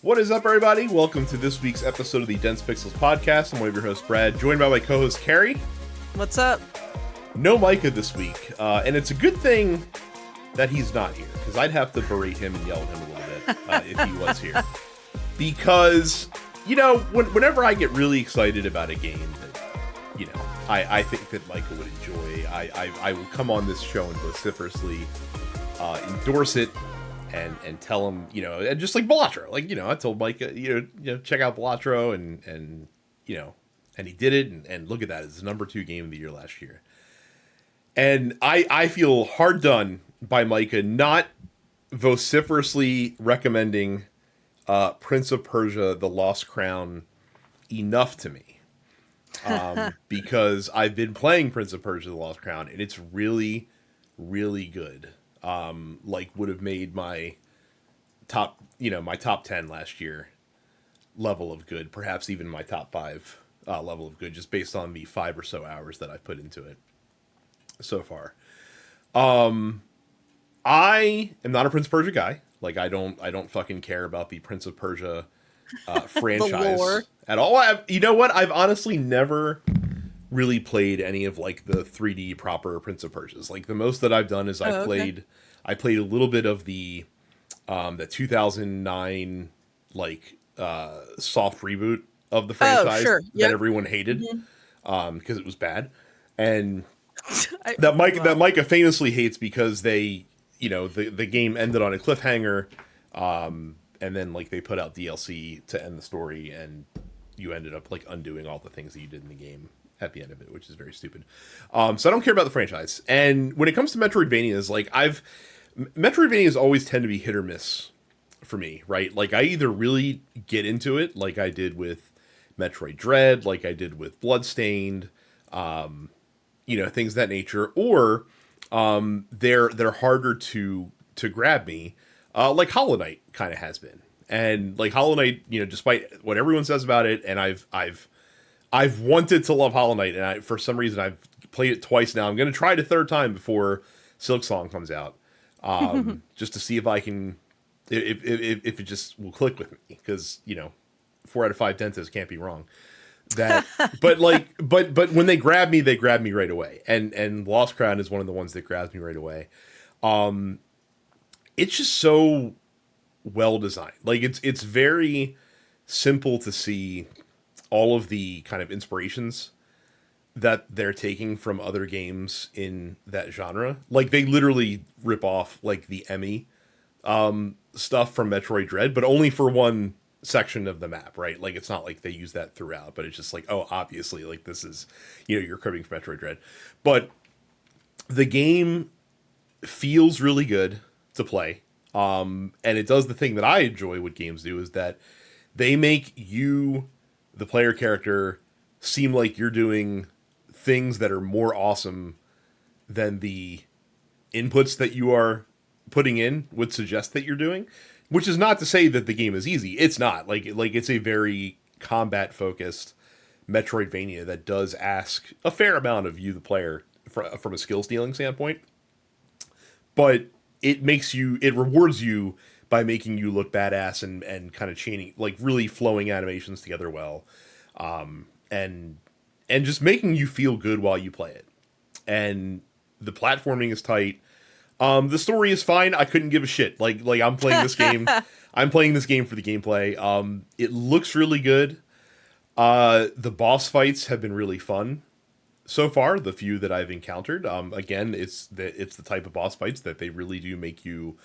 What is up, everybody? Welcome to this week's episode of the Dense Pixels podcast. I'm one of your hosts, Brad, joined by my co-host, Carrie. What's up? No Micah this week, and it's a good thing that he's not here, because I'd have to berate him and yell at him a little bit if he was here. Because, you know, whenever I get really excited about a game that, you know, I think that Micah would enjoy, I will come on this show and vociferously endorse it. And tell him, you know, and just like Balatro, like, you know, I told Mike, you know, check out Balatro, and you know, and he did it, and look at that, it's the number 2 game of the year last year. And I feel hard done by Micah not vociferously recommending Prince of Persia: The Lost Crown enough to me, because I've been playing Prince of Persia: The Lost Crown, and it's really, really good. Like would have made my top 10 last year level of good, perhaps even my top 5 level of good, just based on the 5 or so hours that I've put into it so far. I am not a Prince of Persia guy. Like I don't fucking care about the Prince of Persia franchise at all. You know what? I've honestly never really played any of like the 3D proper Prince of Persias. Like the most that I've done is I played a little bit of the 2009 like soft reboot of the franchise that everyone hated because it was bad, and that Micah famously hates because they, you know, the game ended on a cliffhanger, and then like they put out DLC to end the story, and you ended up like undoing all the things that you did in the game at the end of it, which is very stupid. So I don't care about the franchise. And when it comes to Metroidvanias, like Metroidvanias always tend to be hit or miss for me, right? Like I either really get into it, like I did with Metroid Dread, like I did with Bloodstained, you know, things of that nature, or they're harder to grab me, like Hollow Knight kind of has been. And like Hollow Knight, you know, despite what everyone says about it, and I've wanted to love Hollow Knight, and for some reason I've played it twice now. I'm going to try it a third time before Silksong comes out, just to see if I can, if it just will click with me, because, you know, 4 out of 5 dentists can't be wrong. That, but when they grab me right away, and Lost Crown is one of the ones that grabs me right away. It's just so well designed. Like it's very simple to see all of the kind of inspirations that they're taking from other games in that genre. Like they literally rip off like the Emmy stuff from Metroid Dread, but only for one section of the map, right? Like it's not like they use that throughout, but it's just like, oh, obviously, like this is, you know, you're cribbing from Metroid Dread. But the game feels really good to play. And it does the thing that I enjoy what games do, is that they make you, the player character, seem like you're doing things that are more awesome than the inputs that you are putting in would suggest that you're doing. Which is not to say that the game is easy. It's not. Like it's a very combat focused Metroidvania that does ask a fair amount of you, the player, from a skill stealing standpoint. But it rewards you by making you look badass and kind of chaining, like really flowing animations together well, and just making you feel good while you play it. And the platforming is tight. The story is fine. I couldn't give a shit. Like I'm playing this game. I'm playing this game for the gameplay. It looks really good. The boss fights have been really fun so far, the few that I've encountered. Again, it's the type of boss fights that they really do make you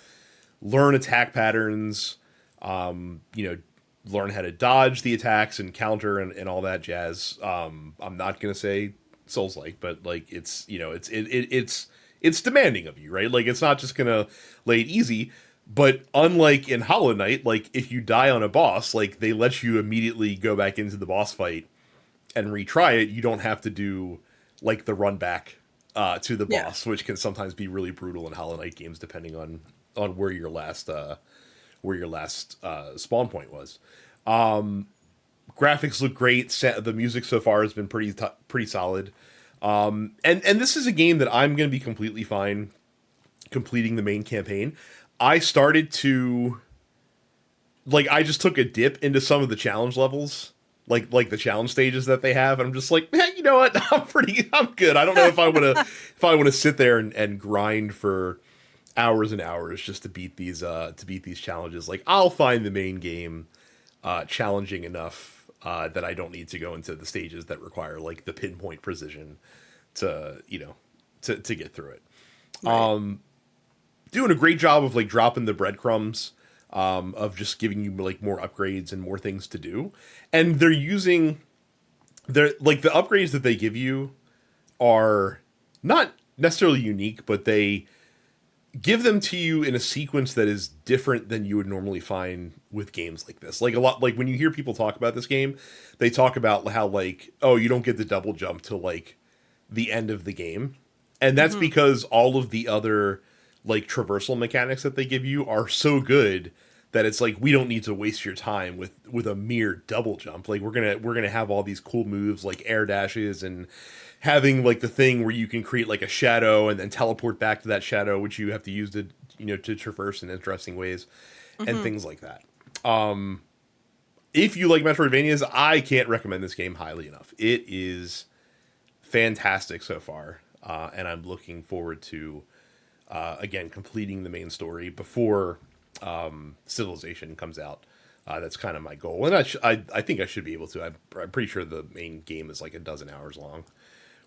learn attack patterns, you know, learn how to dodge the attacks and counter and all that jazz. I'm not going to say Souls-like, but like it's, you know, it's demanding of you, right? Like it's not just going to lay it easy, but unlike in Hollow Knight, like if you die on a boss, like they let you immediately go back into the boss fight and retry it. You don't have to do like the run back to the boss, which can sometimes be really brutal in Hollow Knight games, depending on where your last spawn point was. Graphics look great. The music so far has been pretty solid. And this is a game that I'm going to be completely fine completing the main campaign. I started to like I just took a dip into some of the challenge levels, like the challenge stages that they have, and I'm just like, you know what, I'm good. I don't know if I want to sit there and grind for hours and hours just to beat these challenges. Like I'll find the main game challenging enough that I don't need to go into the stages that require like the pinpoint precision to to get through it. Right. Doing a great job of like dropping the breadcrumbs of just giving you like more upgrades and more things to do, and they're like the upgrades that they give you are not necessarily unique, but they give them to you in a sequence that is different than you would normally find with games like this. Like a lot, like when you hear people talk about this game, they talk about how like, oh, you don't get the double jump till like the end of the game. And that's Mm-hmm. because all of the other like traversal mechanics that they give you are so good that it's like we don't need to waste your time with a mere double jump. Like we're gonna have all these cool moves like air dashes and having like the thing where you can create like a shadow and then teleport back to that shadow, which you have to use to to traverse in interesting ways and Mm-hmm. things like that. If you like Metroidvanias, I can't recommend this game highly enough. It is fantastic so far, and I'm looking forward to again completing the main story before Civilization comes out. That's kind of my goal, and I think I should be able to. I'm pretty sure the main game is like a dozen hours long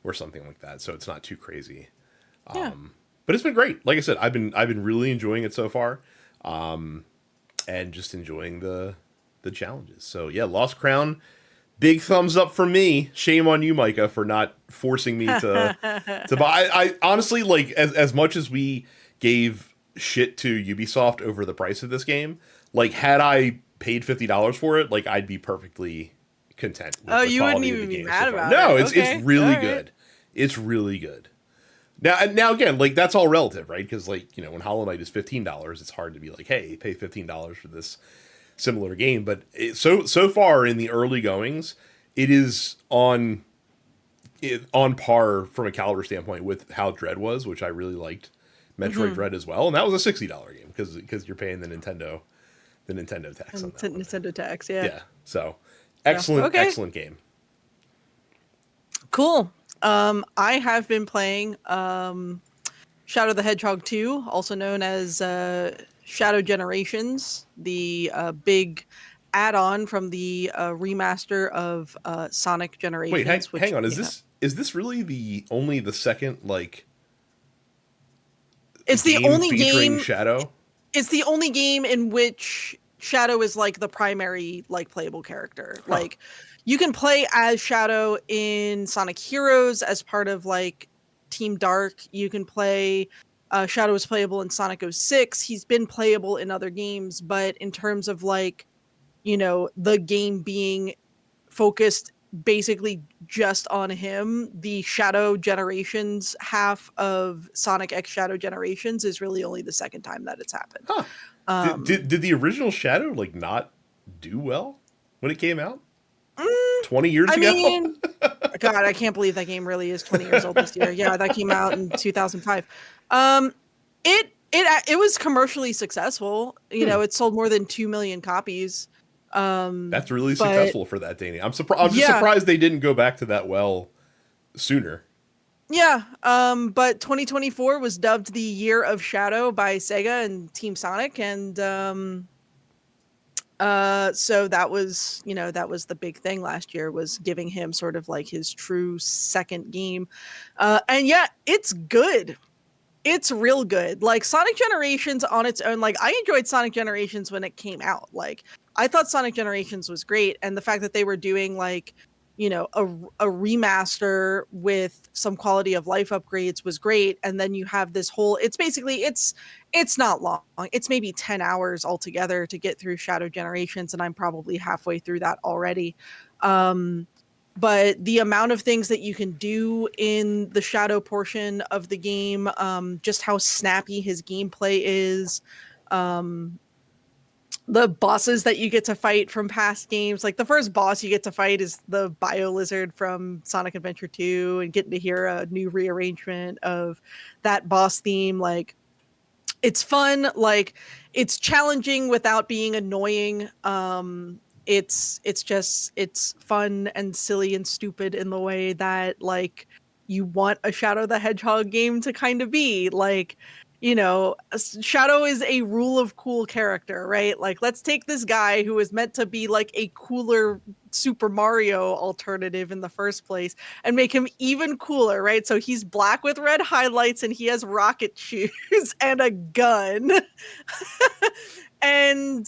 or something like that, so it's not too crazy. Yeah. But it's been great. Like I said, I've been really enjoying it so far, and just enjoying the challenges. So yeah, Lost Crown, big thumbs up for me. Shame on you, Micah, for not forcing me to buy. I honestly like as much as we gave shit to Ubisoft over the price of this game. Like had I paid $50 for it, like I'd be perfectly content with Oh, the you wouldn't quality of the even be game so mad far. about it. No, it's Okay. All really right. good. It's really good. Now again, like that's all relative, right? Because like when Hollow Knight is $15, it's hard to be like, hey, pay $15 for this similar game. But so far in the early goings, it is on par from a caliber standpoint with how Dread was, which I really liked. Metroid Mm-hmm. Dread as well, and that was a $60 game because you're paying the Nintendo tax on And that one. Nintendo tax. Yeah. Yeah, so Yeah. Okay. excellent game. Cool. I have been playing Shadow the Hedgehog 2, also known as Shadow Generations, the big add-on from the remaster of Sonic Wait, Generations, which hang on. Is this really the second like it's the game only featuring game. Shadow? It's the only game in which Shadow is like the primary like playable character. Huh. Like you can play as Shadow in Sonic Heroes as part of like Team Dark. You can play Shadow is playable in Sonic 06. He's been playable in other games, but in terms of like, the game being focused basically just on him, the Shadow Generations half of Sonic X Shadow Generations is really only the second time that it's happened. Huh. Did the original Shadow like not do well when it came out Mm, 20 years I ago? mean, God, I can't believe that game really is 20 years old this year. Yeah, that came out in 2005. Um, it was commercially successful. Hmm. It sold more than 2 million copies. That's really But successful for that, Danny. I'm surprised. I'm just yeah, surprised they didn't go back to that well sooner. yeah. But 2024 was dubbed the Year of Shadow by Sega and Team Sonic, and so that was the big thing last year, was giving him sort of like his true second game. And yeah, it's good. It's real good. Like Sonic Generations on its own, like I enjoyed Sonic Generations when it came out. Like I thought Sonic Generations was great, and the fact that they were doing like, a remaster with some quality of life upgrades was great. And then you have this whole, it's not long. It's maybe 10 hours altogether to get through Shadow Generations, and I'm probably halfway through that already. Um but the amount of things that you can do in the Shadow portion of the game, just how snappy his gameplay is, um the bosses that you get to fight from past games, like the first boss you get to fight is the bio lizard from Sonic Adventure 2, and getting to hear a new rearrangement of that boss theme, like It's fun, like it's challenging without being annoying. It's just it's fun and silly and stupid in the way that like you want a Shadow the Hedgehog game to kind of be. Like, Shadow is a rule of cool character, right? Like, let's take this guy who is meant to be like a cooler Super Mario alternative in the first place and make him even cooler, right? So he's black with red highlights and he has rocket shoes and a gun. And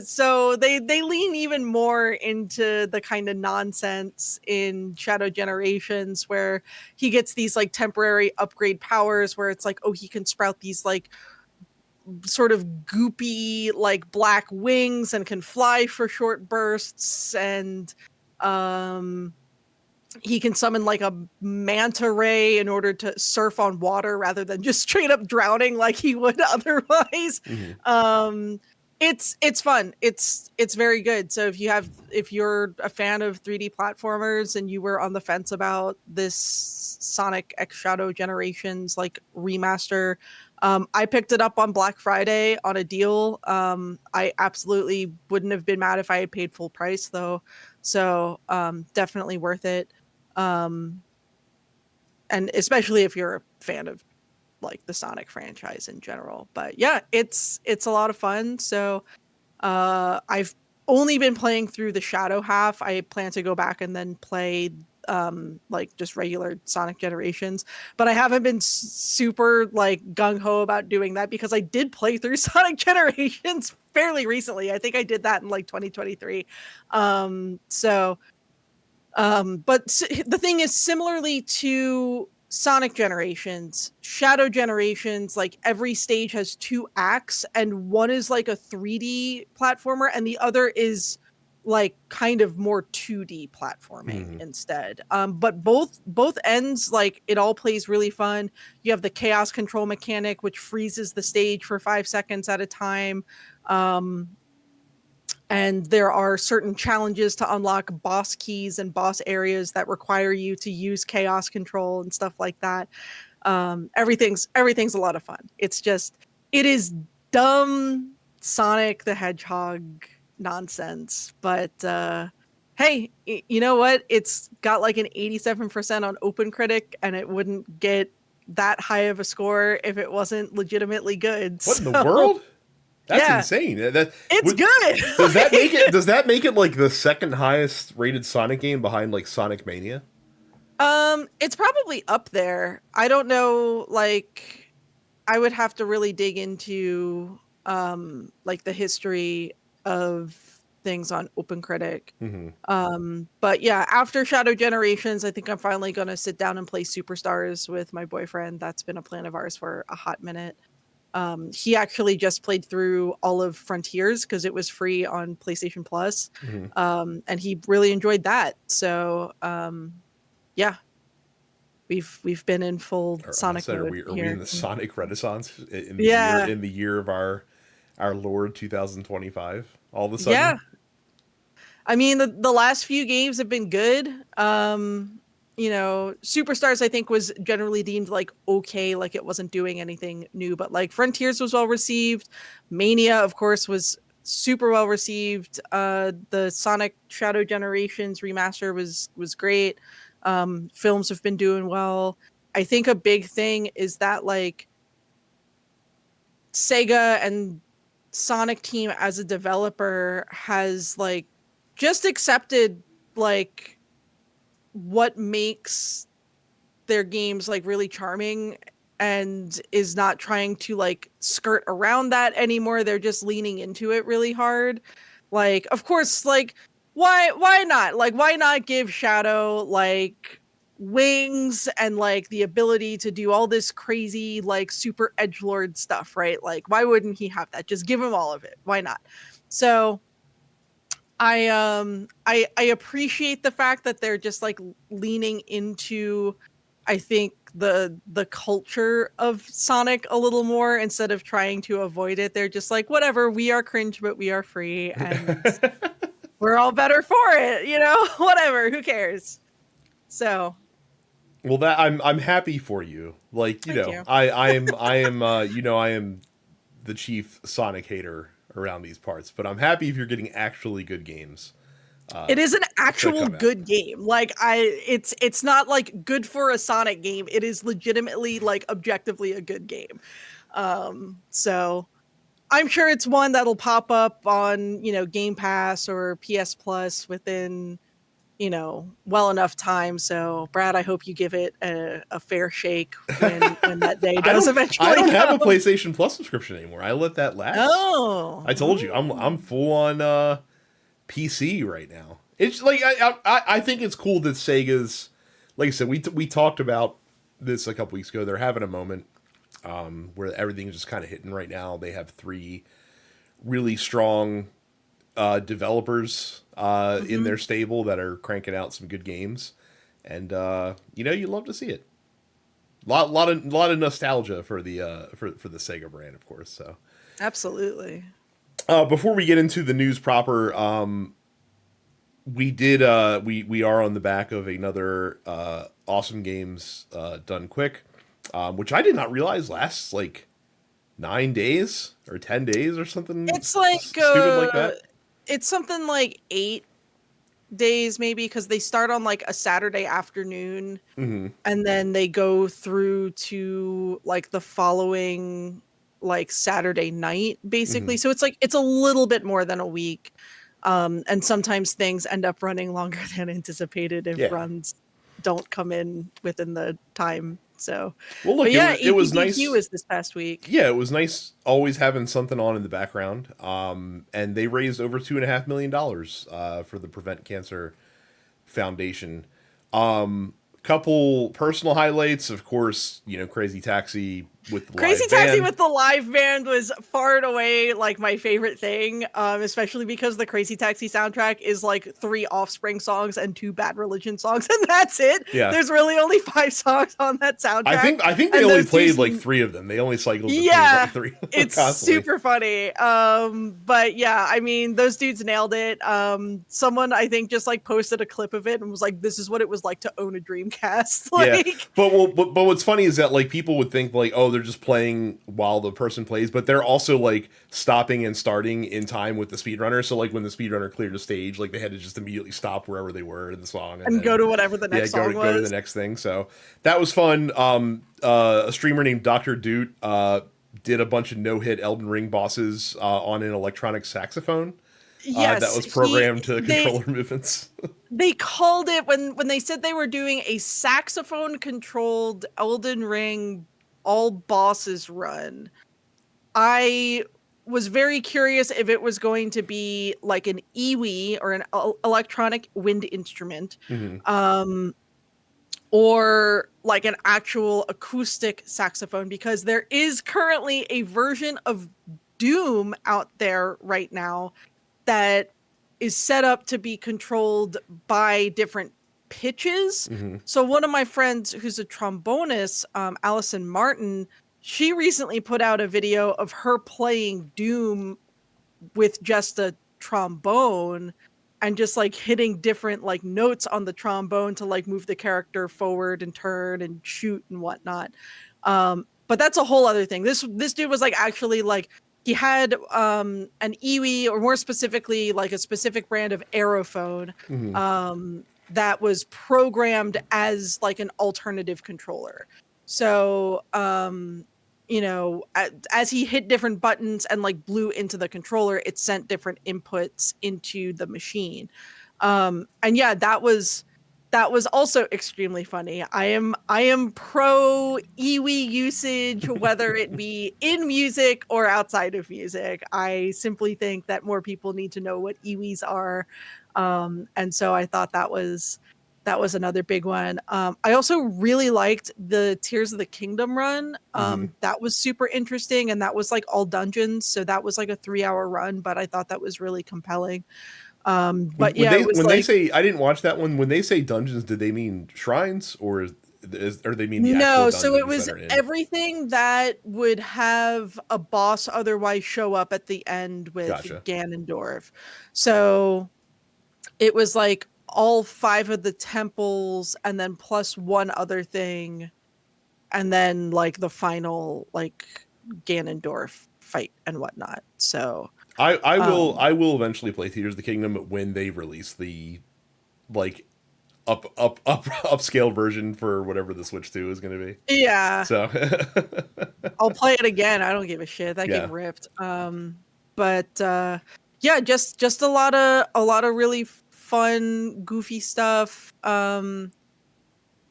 so they lean even more into the kind of nonsense in Shadow Generations where he gets these like temporary upgrade powers where it's like, oh, he can sprout these like sort of goopy like black wings and can fly for short bursts, and um he can summon like a manta ray in order to surf on water rather than just straight up drowning like he would otherwise. Mm-hmm. um it's fun. It's very good. So if you're a fan of 3D platformers and you were on the fence about this Sonic X Shadow Generations like remaster, I picked it up on Black Friday on a deal. I absolutely wouldn't have been mad if I had paid full price though. So definitely worth it. Um, and especially if you're a fan of like the Sonic franchise in general. But yeah, it's a lot of fun. So I've only been playing through the Shadow half. I plan to go back and then play like just regular Sonic Generations, but I haven't been super like gung-ho about doing that because I did play through Sonic Generations fairly recently. I think I did that in like 2023. But the thing is, similarly to Sonic Generations, Shadow Generations, like every stage has two acts, and one is like a 3D platformer, and the other is like kind of more 2D platforming Mm-hmm. instead. But both ends, like it all plays really fun. You have the chaos control mechanic, which freezes the stage for 5 seconds at a time. Um, and there are certain challenges to unlock boss keys and boss areas that require you to use chaos control and stuff like that. Everything's a lot of fun. It is dumb Sonic the Hedgehog nonsense, but hey, you know what? It's got like an 87% on OpenCritic, and it wouldn't get that high of a score if it wasn't legitimately good. What in the So world? That's yeah, insane. it's Does that make it? good. Does that make it like the second highest rated Sonic game behind like Sonic Mania? It's probably up there. I don't know, like I would have to really dig into like the history of things on OpenCritic. Mm-hmm. But yeah, after Shadow Generations, I think I'm finally gonna sit down and play Superstars with my boyfriend. That's been a plan of ours for a hot minute. He actually just played through all of Frontiers because it was free on PlayStation Plus. Mm-hmm. And he really enjoyed that. So yeah, we've been in full I Sonic said, mode are we in here. the Sonic Renaissance Yeah, in the year of our Lord 2025? All of a yeah. sudden, I mean, the last few games have been good. Superstars I think was generally deemed like okay, like it wasn't doing anything new, but like Frontiers was well received. Mania, of course, was super well received. The Sonic Shadow Generations remaster was great. Films have been doing well. I think a big thing is that like Sega and Sonic team as a developer has like just accepted like what makes their games like really charming and is not trying to like skirt around that anymore. They're just leaning into it really hard. Like, of course, like why not? Like why not give Shadow like wings and like the ability to do all this crazy like super edgelord stuff, right? Like why wouldn't he have that? Just give him all of it. Why not? So I appreciate the fact that they're just like leaning into I think the culture of Sonic a little more instead of trying to avoid it. They're just like, whatever, we are cringe, but we are free and we're all better for it, whatever, who cares? So well, that I'm happy for you. Like, thank you. I am I am the chief Sonic hater around these parts, but I'm happy if you're getting actually good games. It is an To actual come out. good game. Like it's not like good for a Sonic game. It is legitimately like objectively a good game. So I'm sure it's one that'll pop up on, Game Pass or PS Plus within, well enough time. So Brad, I hope you give it a fair shake when that day I does don't I eventually don't have a come. PlayStation Plus subscription anymore. I let that lapse. Oh. I told you I'm full on PC right now. It's like I think it's cool that Sega's, like I said, we talked about this a couple weeks ago. They're having a moment where everything's just kind of hitting right now. They have three really strong developers in their stable that are cranking out some good games, and you love to see it. Lot of nostalgia for the for the Sega brand, of course. So Absolutely. before we get into the news proper, we did we are on the back of another awesome games done quick, which I did not realize lasts like 9 days or 10 days or something It's like stupid like that. it's something like 8 days maybe, because they start on like a Saturday afternoon and then they go through to like the following like Saturday night basically. So it's a little bit more than a week. And sometimes things end up running longer than anticipated if Yeah. runs don't come in within the time. So, Well, but look, yeah, it was APPQ nice. is this past week. Yeah, it was nice always having something on in the background. And they raised over $2.5 million for the Prevent Cancer Foundation. Couple personal highlights, of course. Crazy Taxi with the Crazy live Taxi band. with the live band was far and away like my favorite thing, especially because the Crazy Taxi soundtrack is like 3 Offspring songs and 2 Bad Religion songs, and that's it. Yeah, There's really only 5 songs on that soundtrack. I think they and only those two played like 3 of them. They only cycled between Yeah, three it's constantly. super funny. But yeah, I mean, those dudes nailed it. Someone I think just like posted a clip of it and was like, "This is what it was like to own a Dreamcast." Yeah, Like, but what's funny is that like people would think like, oh, they're just playing while the person plays, but they're also like stopping and starting in time with the speedrunner. So like when the speedrunner cleared a stage, like they had to just immediately stop wherever they were in the song and and go then to whatever the yeah, next song go to the was. next thing. So that was fun. A streamer named Dr. Doot did a bunch of no hit Elden Ring bosses on an electronic saxophone. That Yes, was programmed to controller movements. they called it when they said they were doing a saxophone controlled Elden Ring all bosses run. I was very curious if it was going to be like an EWI or an electronic wind instrument, um, or like an actual acoustic saxophone, because there is currently a version of Doom out there right now that is set up to be controlled by different pitches. So one of my friends who's a trombonist, Allison Martin, she recently put out a video of her playing Doom with just a trombone and just like hitting different like notes on the trombone to like move the character forward and turn and shoot and whatnot. But that's a whole other thing. This dude was like actually like he had an EWI, or more specifically like a specific brand of Aerophone, that was programmed as like an alternative controller. So as he hit different buttons and like blew into the controller, it sent different inputs into the machine. And yeah, that was also extremely funny. I am pro EWI usage, whether it be in music or outside of music. I simply think that more people need to know what EWIs are. And so I thought that was another big one. I also really liked the Tears of the Kingdom run. That was super interesting, and that was like all dungeons, so that was like a 3-hour run, but I thought that was really compelling. But yeah, it was When they like, say, I didn't watch that one. When they say dungeons, did they mean shrines or they mean the actual no, so it dungeons that was are in? everything that would have a boss otherwise show up at the end with Gotcha. Ganondorf. So it was like all 5 of the temples and then plus one other thing, and then like the final like Ganondorf fight and whatnot. So I will eventually play Tears of the Kingdom when they release the like upscale version for whatever the Switch 2 is going to be. yeah, So I'll play it again. I don't give a shit. That yeah, game ripped. But yeah, just a lot of really fun, goofy stuff. Yeah,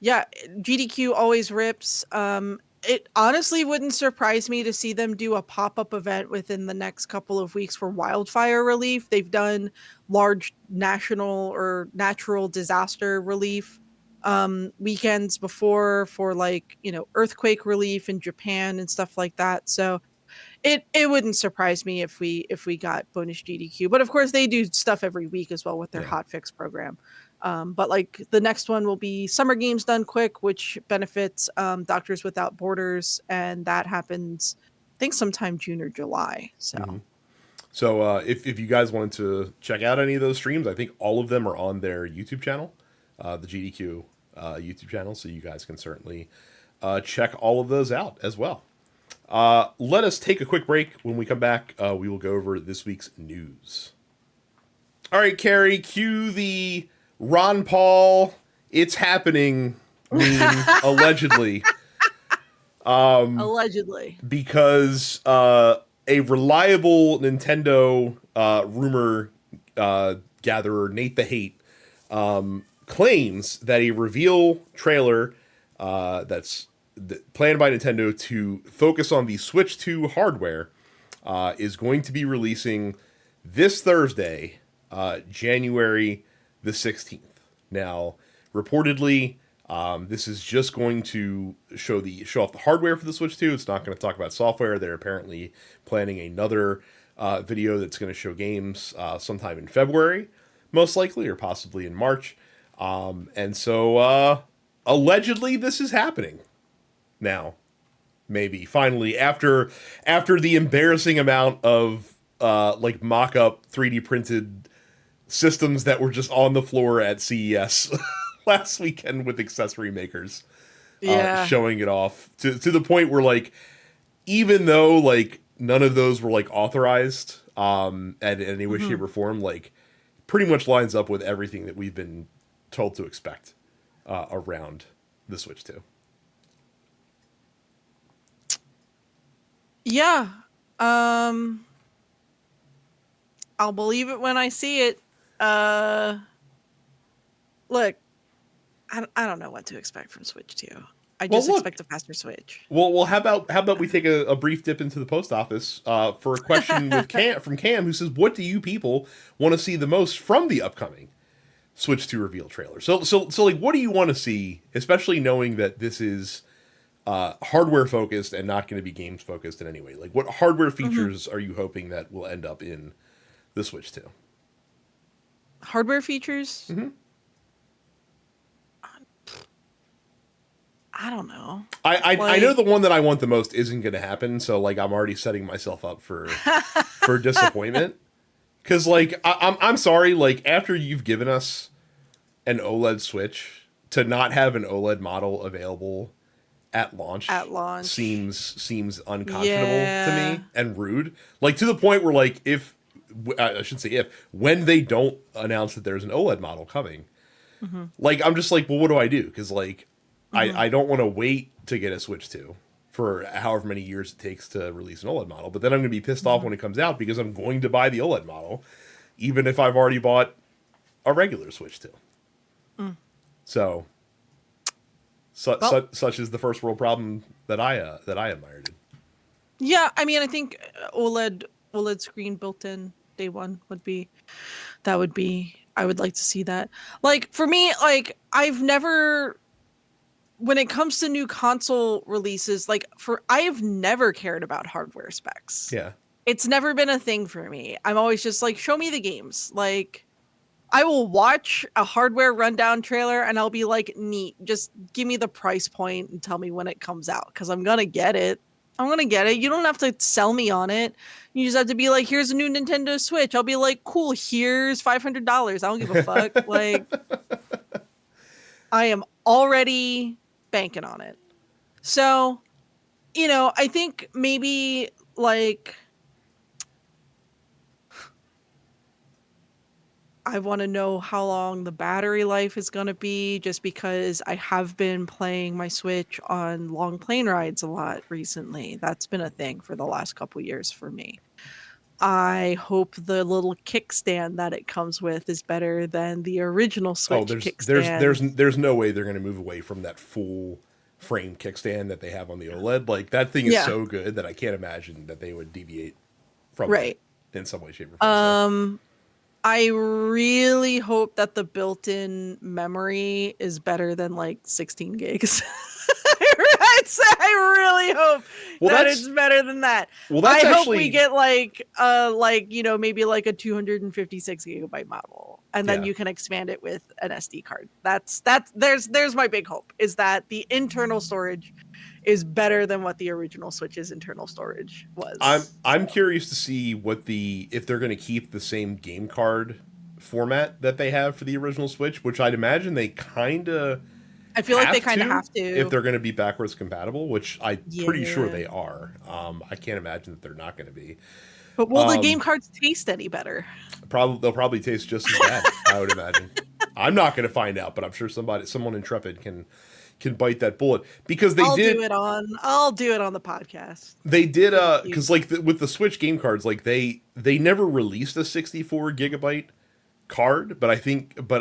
GDQ always rips. It honestly wouldn't surprise me to see them do a pop-up event within the next couple of weeks for wildfire relief. They've done large national or natural disaster relief weekends before for like, earthquake relief in Japan and stuff like that. So it wouldn't surprise me if we got bonus GDQ. But of course they do stuff every week as well with their yeah. hotfix program. But like the next one will be Summer Games Done Quick, which benefits Doctors Without Borders, and that happens I think sometime June or July. So hmm So if you guys wanted to check out any of those streams, I think all of them are on their YouTube channel, the GDQ YouTube channel. So you guys can certainly check all of those out as well. Let us take a quick break. When we come back, we will go over this week's news. All right, Carrie, cue the Ron Paul, it's happening meme, allegedly. allegedly. Because a reliable Nintendo rumor gatherer, Nate the Hate, claims that a reveal trailer that's planned by Nintendo to focus on the Switch 2 hardware is going to be releasing this Thursday, January the 16th. Now, reportedly, this is just going to show off the hardware for the Switch 2. It's not going to talk about software. They're apparently planning another video that's going to show games sometime in February, most likely, or possibly in March. And so, allegedly, this is happening now. Maybe finally, after the embarrassing amount of like mock-up 3D printed systems that were just on the floor at CES last weekend with accessory makers Yeah. showing it off to the point where, like, even though like none of those were like authorized at any way, shape, or form, like pretty much lines up with everything that we've been told to expect around the Switch 2. Yeah. Um I'll believe it when I see it. Look, I don't know what to expect from Switch 2. I Well, just look. expect a faster Switch. Well, how about we take a brief dip into the post office for a question with from Cam, who says, "What do you people want to see the most from the upcoming Switch 2 reveal trailer?" So like, what do you want to see, especially knowing that this is hardware focused and not going to be games focused in any way? Like, what hardware features are you hoping that will end up in the Switch 2? Hardware features? I don't know. I know the one that I want the most isn't going to happen, so like I'm already setting myself up for disappointment. Because like I'm sorry, like after you've given us an OLED Switch, to not have an OLED model available at launch seems unconscionable to Yeah. me and rude. Like to the point where like I should say when they don't announce that there's an OLED model coming, like I'm just like, well, what do I do? Because like I don't want to wait to get a Switch 2 for however many years it takes to release an OLED model. But then I'm going to be pissed off when it comes out because I'm going to buy the OLED model, even if I've already bought a regular Switch 2. So, such is the first world problem that I admired. Yeah, I mean, I think OLED screen built in day one would be I would like to see that. Like for me, like I've never, when it comes to new console releases, like I have never cared about hardware specs. Yeah. It's never been a thing for me. I'm always just like, show me the games. Like I will watch a hardware rundown trailer and I'll be like, neat, just give me the price point and tell me when it comes out, because I'm gonna get it. I'm gonna get it. You don't have to sell me on it. You just have to be like, here's a new Nintendo Switch. I'll be like, cool, here's $500. I don't give a fuck. Like, I am already banking on it. So, I think maybe like I want to know how long the battery life is going to be, just because I have been playing my Switch on long plane rides a lot recently. That's been a thing for the last couple years for me. I hope the little kickstand that it comes with is better than the original Oh, Switch there's kickstand. there's no way they're going to move away from that full frame kickstand that they have on the OLED. Like that thing is Yeah, so good that I can't imagine that they would deviate from that right. in some way, shape, or form. So Um, I really hope that the built-in memory is better than like 16 gigs. I really hope well, that it's better than that. that's I hope we actually get maybe like a 256 gigabyte model, and then yeah. you can expand it with an SD card. There's my big hope, is that the internal storage is better than what the original Switch's internal storage was. I'm curious to see what if they're going to keep the same game card format that they have for the original Switch, which I'd imagine they kind of I feel like they have kind of to have if to. they're going to be backwards compatible, which I'm pretty sure Yeah. they are. I can't imagine that they're not going to be. But will the game Um, cards taste any better? they'll probably taste just as bad. I would imagine. I'm not going to find out, but I'm sure someone intrepid can bite that bullet because I'll do it on the podcast. they did Thank you. because like with the Switch game cards, like they never released a 64 gigabyte card, but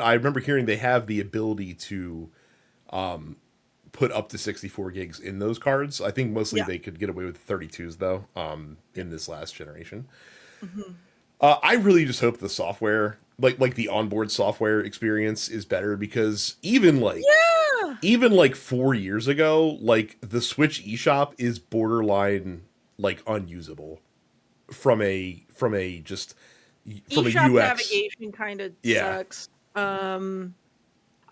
I remember hearing they have the ability to put up to 64 gigs in those cards. I think mostly Yeah. they could get away with 32s though Yeah. in this last generation. Mhm. I really just hope the software, like the onboard software experience, is better because Yeah. even like 4 years ago, like the Switch eShop is borderline like unusable from a just from a eShop UX. navigation kind of Yeah. sucks.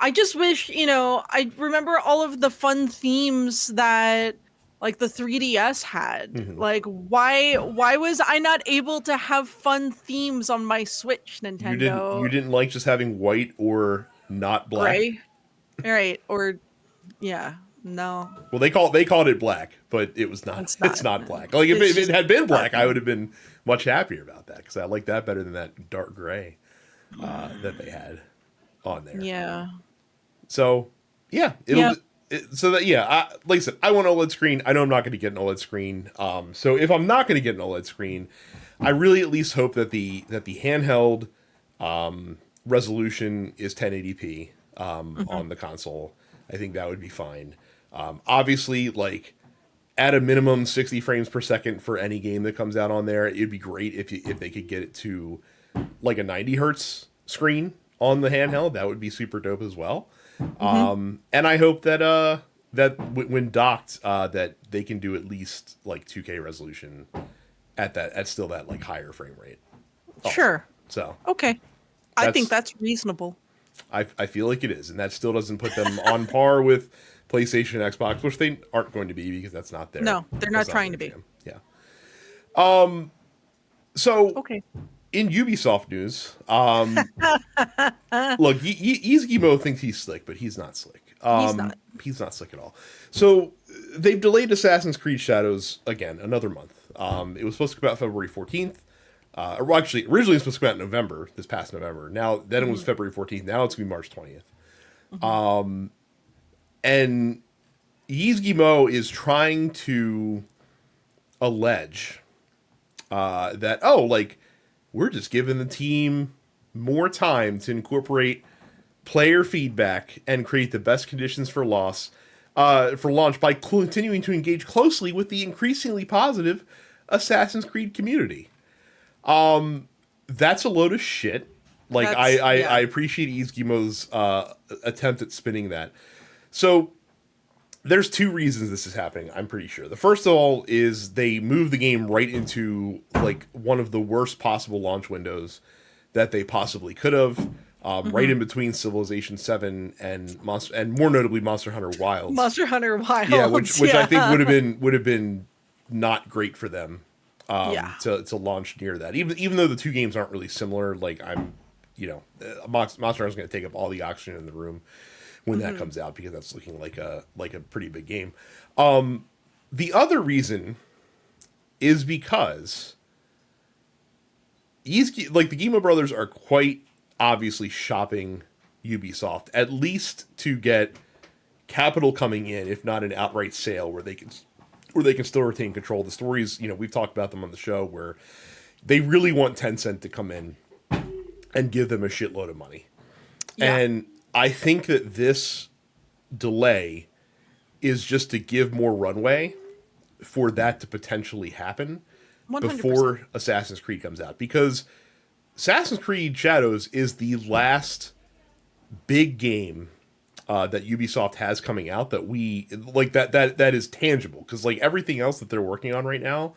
I just wish, I remember all of the fun themes that like the 3DS had. Hmm. Like why was I not able to have fun themes on my Switch, You Nintendo? didn't like just having white or not black. Gray? All right, or yeah, no. Well, they called it black, but it was not. It's It's not. not black. Like It's if it just had been dark black, I would mode. have been much happier about that because I like that better than that dark gray that they had on there. Yeah. So yeah, Yeah. so that yeah, like I said, I want an OLED screen. I know I'm not going to get an OLED screen. So if I'm not going to get an OLED screen, I really at least hope that the handheld resolution is 1080p Mhm. on the console. I think that would be fine. Obviously, like at a minimum 60 frames per second for any game that comes out on there. It'd be great if they could get it to like a 90 hertz screen on the handheld. That would be super dope as well. Mhm. And I hope that when docked, that they can do at least like 2K resolution at still that like higher frame rate. Also, Sure. so Okay. I think that's that's reasonable. I feel like it is, and that still doesn't put them on par with PlayStation and Xbox, which they aren't going to be because No, they're not trying to be. jam. Yeah. So Okay. in Ubisoft news, look, Izguimo thinks he's slick, but he's not slick. He's not. He's not slick at all. So they've delayed Assassin's Creed Shadows again another month. It was supposed to come out February 14th. Or actually, originally it was supposed to come out in November, this past November. Then it was Mhm. February 14th. Now it's going to be March 20th. Mhm. And Yizgimo is trying to allege that, oh, like, we're just giving the team more time to incorporate player feedback and create the best conditions for launch by continuing to engage closely with the increasingly positive Assassin's Creed community. That's a load of shit. Like Yeah. I appreciate Izguimo's attempt at spinning that. So there's two reasons this is happening, I'm pretty sure. The first of all is they moved the game right into like one of the worst possible launch windows that they possibly could have. Right Mhm. in between Civilization 7 and more notably Monster Hunter Wilds. Monster Hunter Yeah, Wilds. which I think Yeah. would have been not great for them Yeah. to launch near that. Even though the two games aren't really similar, like Monster Hunter is going to take up all the oxygen in the room when that Mhm. comes out because that's looking like a pretty big game. The other reason is because the Gima brothers are quite obviously shopping Ubisoft, at least to get capital coming in, if not an outright sale, where they can still retain control. The stories, we've talked about them on the show, where they really want Tencent to come in and give them a shitload of money. Yeah. And I think that this delay is just to give more runway for that to potentially happen 100%. before Assassin's Creed comes out. Because Assassin's Creed Shadows is the last big game that Ubisoft has coming out that we like that is tangible. Because like everything else that they're working on right now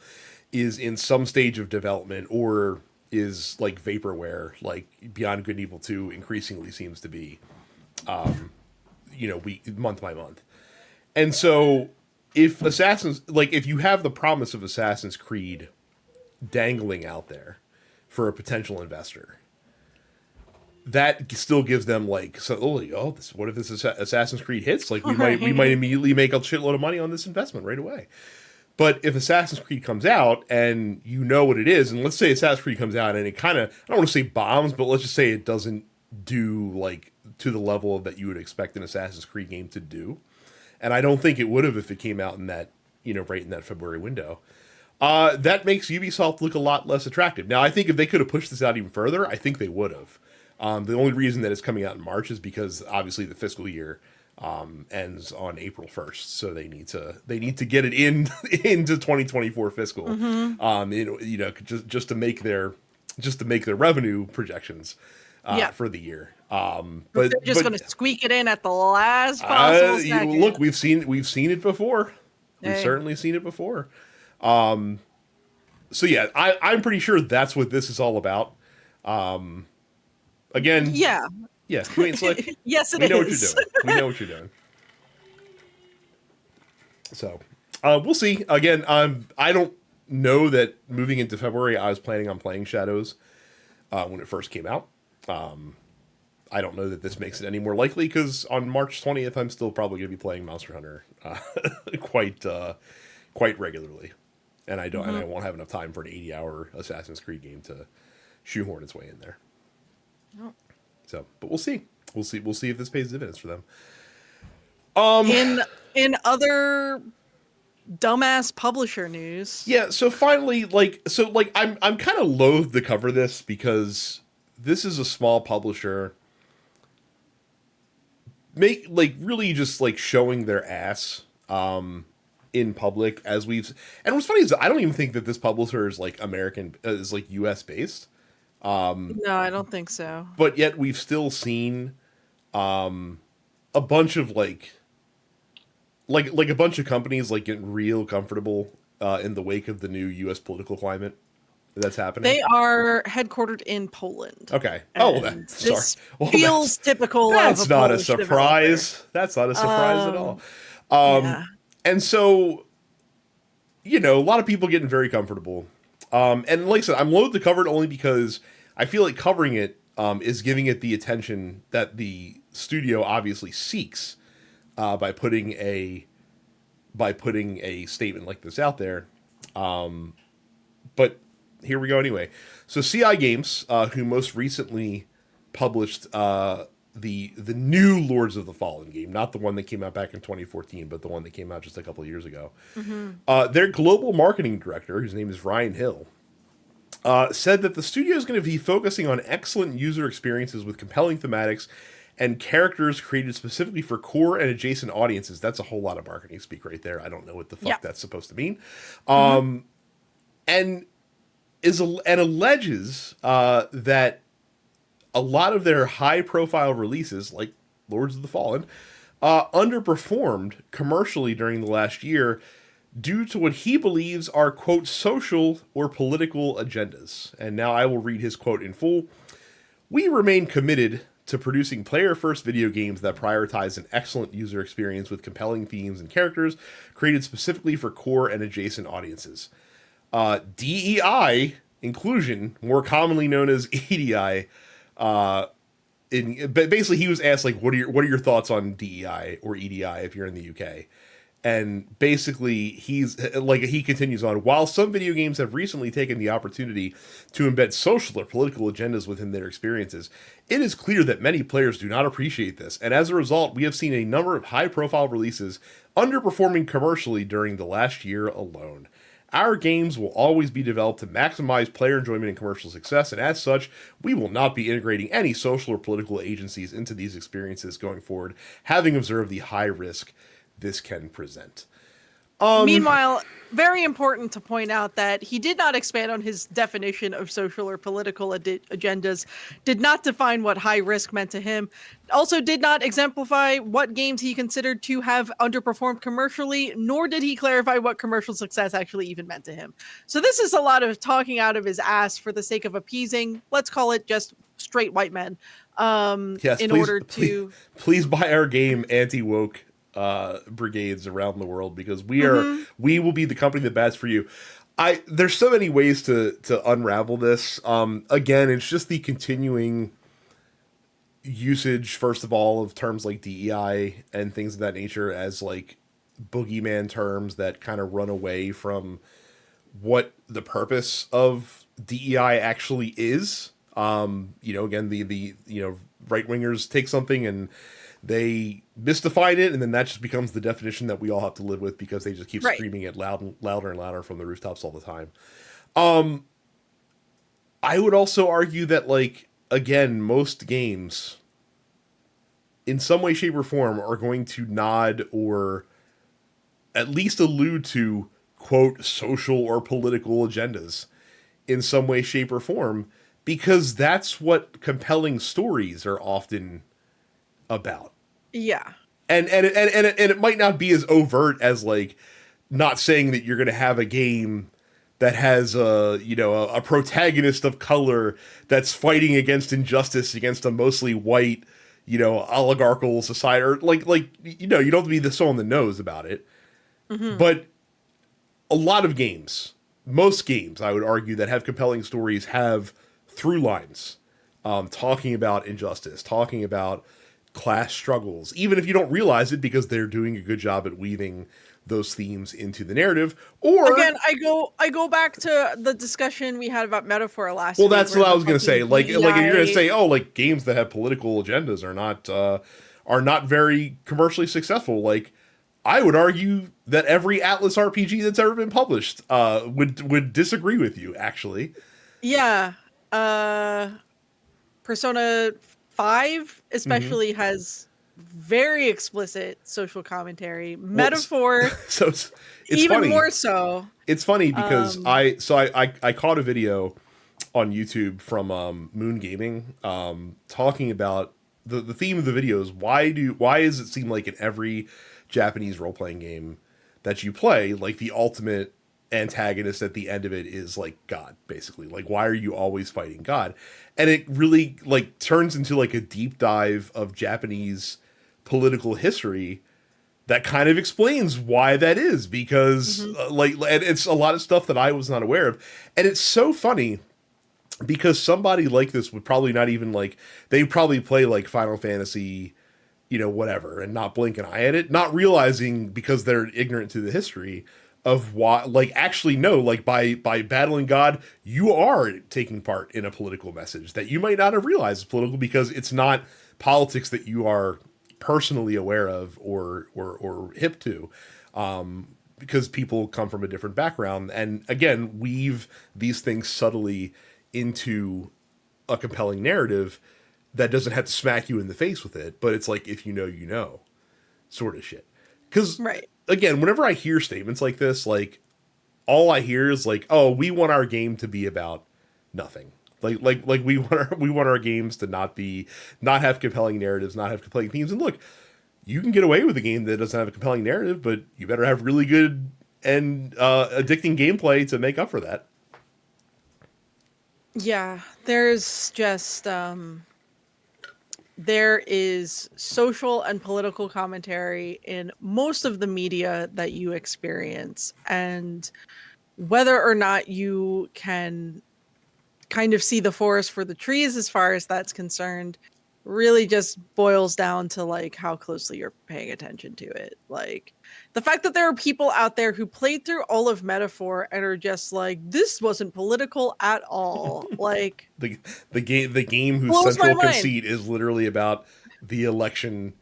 is in some stage of development or is like vaporware, like Beyond Good and Evil 2 increasingly seems to be, month by month. And so if if you have the promise of Assassin's Creed dangling out there for a potential investor, that still gives them what if this Assassin's Creed hits? Like we might immediately make a shitload of money on this investment right away. But if Assassin's Creed comes out and you know what it is, and let's say Assassin's Creed comes out and it kind of, I don't want to say bombs, but let's just say it doesn't do like to the level that you would expect an Assassin's Creed game to do. And I don't think it would have if it came out in that, right in that February window. That makes Ubisoft look a lot less attractive. Now, I think if they could have pushed this out even further, I think they would have. The only reason that it's coming out in March is because obviously the fiscal year ends on April 1st, so they need to get it into 2024 fiscal. Mm-hmm. Just to make their revenue projections for the year. But they're just going to squeak it in at the last possible second. Look, we've seen it before. We've certainly seen it before. So yeah, I'm pretty sure that's what this is all about. Again, yeah, you ain't slick. Yes, we know what you're doing. We know what you're doing. So, we'll see. Again, I don't know that moving into February, I was planning on playing Shadows when it first came out. I don't know that this makes it any more likely because on March 20th, I'm still probably going to be playing Monster Hunter quite regularly, and I won't have enough time for an 80-hour Assassin's Creed game to shoehorn its way in there. Oh. So, but we'll see. We'll see if this pays dividends for them. In other dumbass publisher news. Yeah, so finally, I'm kind of loath to cover this because this is a small publisher really just showing their ass in public and what's funny is I don't even think that this publisher is American, is US based. No, I don't think so. But yet we've still seen a bunch of a bunch of companies getting real comfortable in the wake of the new US political climate that's happening. They are headquartered in Poland. Okay. This feels typical. That's of a not Polish a surprise. developer. That's not a surprise at all. Yeah. And so, a lot of people getting very comfortable. And like I said, I'm loath to cover it only because I feel like covering it is giving it the attention that the studio obviously seeks by putting a statement like this out there. But here we go anyway. So CI Games, who most recently published the new Lords of the Fallen game, not the one that came out back in 2014, but the one that came out just a couple of years ago. Mm-hmm. Their global marketing director, whose name is Ryan Hill, said that the studio is going to be focusing on excellent user experiences with compelling thematics and characters created specifically for core and adjacent audiences. That's a whole lot of marketing speak right there. I don't know what the fuck that's supposed to mean. And alleges that a lot of their high-profile releases, like Lords of the Fallen, underperformed commercially during the last year due to what he believes are, quote, social or political agendas. And now I will read his quote in full. "We remain committed to producing player-first video games that prioritize an excellent user experience with compelling themes and characters created specifically for core and adjacent audiences. DEI, inclusion, more commonly known as EDI, but basically he was asked what are your thoughts on DEI or EDI if you're in the UK, And basically, he continues on. While some video games have recently taken the opportunity to embed social or political agendas within their experiences, it is clear that many players do not appreciate this. And as a result, we have seen a number of high profile releases underperforming commercially during the last year alone. Our games will always be developed to maximize player enjoyment and commercial success, and as such, we will not be integrating any social or political agencies into these experiences going forward, having observed the high risk this can present. Meanwhile, very important to point out that he did not expand on his definition of social or political agendas, did not define what high risk meant to him, also did not exemplify what games he considered to have underperformed commercially, nor did he clarify what commercial success actually even meant to him. So this is a lot of talking out of his ass for the sake of appeasing, let's call it just straight white men, Yes, in please, order to... please buy our game, anti-woke brigades around the world, because Mhm. we will be the company that bats for you. There's so many ways to unravel this. Again, it's just the continuing usage, first of all, of terms like DEI and things of that nature as like boogeyman terms that kind of run away from what the purpose of DEI actually is. Again, the right wingers take something and they misdefine it, and then that just becomes the definition that we all have to live with because they just keep Right. screaming it louder and louder from the rooftops all the time. I would also argue that, like, again, most games, in some way, shape, or form, are going to nod or at least allude to, quote, social or political agendas in some way, shape, or form, because that's what compelling stories are often about. Yeah. And it might not be as overt as, like, not saying that you're going to have a game that has a protagonist of color that's fighting against injustice against a mostly white oligarchical society, or you don't have to be so on the nose about it. Mhm. But a lot of games, most games, I would argue, that have compelling stories have through lines, talking about injustice, talking about class struggles, even if you don't realize it, because they're doing a good job at weaving those themes into the narrative. Or, Again, I go back to the discussion we had about metaphor last well, week, that's where what I the was gonna say. fucking Like if you're gonna DEI... say, oh, like games that have political agendas are not very commercially successful. Like, I would argue that every Atlas RPG that's ever been published would disagree with you. Actually, Yeah. Uh Persona 5 mm-hmm. especially has very explicit social commentary. Well, Metaphor so it's even funny. more so. It's funny because Um I caught a video on YouTube from Moon Gaming, talking about the theme of the video is why does it seem like in every Japanese role playing game that you play, like the ultimate antagonist at the end of it is like God, basically. Like, why are you always fighting God? And it really like turns into like a deep dive of Japanese political history that kind of explains why that is, because mhm. and it's a lot of stuff that I was not aware of. And it's so funny because somebody like this would probably not even like, they probably play like Final Fantasy, whatever, and not blink an eye at it, not realizing, because they're ignorant to the history of why, like, actually no, like by battling God, you are taking part in a political message that you might not have realized is political, because it's not politics that you are personally aware of or hip to, because people come from a different background, and again weave these things subtly into a compelling narrative that doesn't have to smack you in the face with it, but it's like, if you know, you know, sort of shit. Because Right. again, whenever I hear statements like this, like, all I hear is like, oh, we want our game to be about nothing. Like we want our games to not have compelling narratives, not have compelling themes. And look, you can get away with a game that doesn't have a compelling narrative, but you better have really good and addicting gameplay to make up for that. Yeah, there's just there is social and political commentary in most of the media that you experience, and whether or not you can kind of see the forest for the trees as far as that's concerned, really just boils down to like how closely you're paying attention to it. Like the fact that there are people out there who played through all of Metaphor and are just like, this wasn't political at all. Like the the game whose blows my central mind. conceit is literally about the election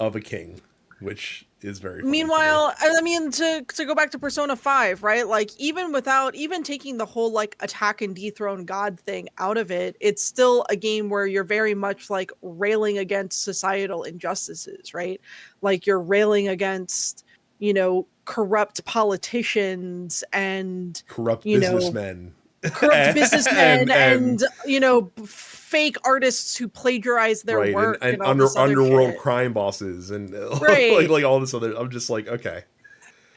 of a king, which is very funny to me. Meanwhile, I mean, to go back to Persona 5, right? Like even without even taking the whole like attack and dethrone god thing out of it, it's still a game where you're very much like railing against societal injustices, right? Like you're railing against, corrupt politicians and, Corrupt you know, businessmen corrupt businessmen and and, fake artists who plagiarize their right, work and and all this other underworld shit. crime bosses and like Right. all this other. I'm just like, okay,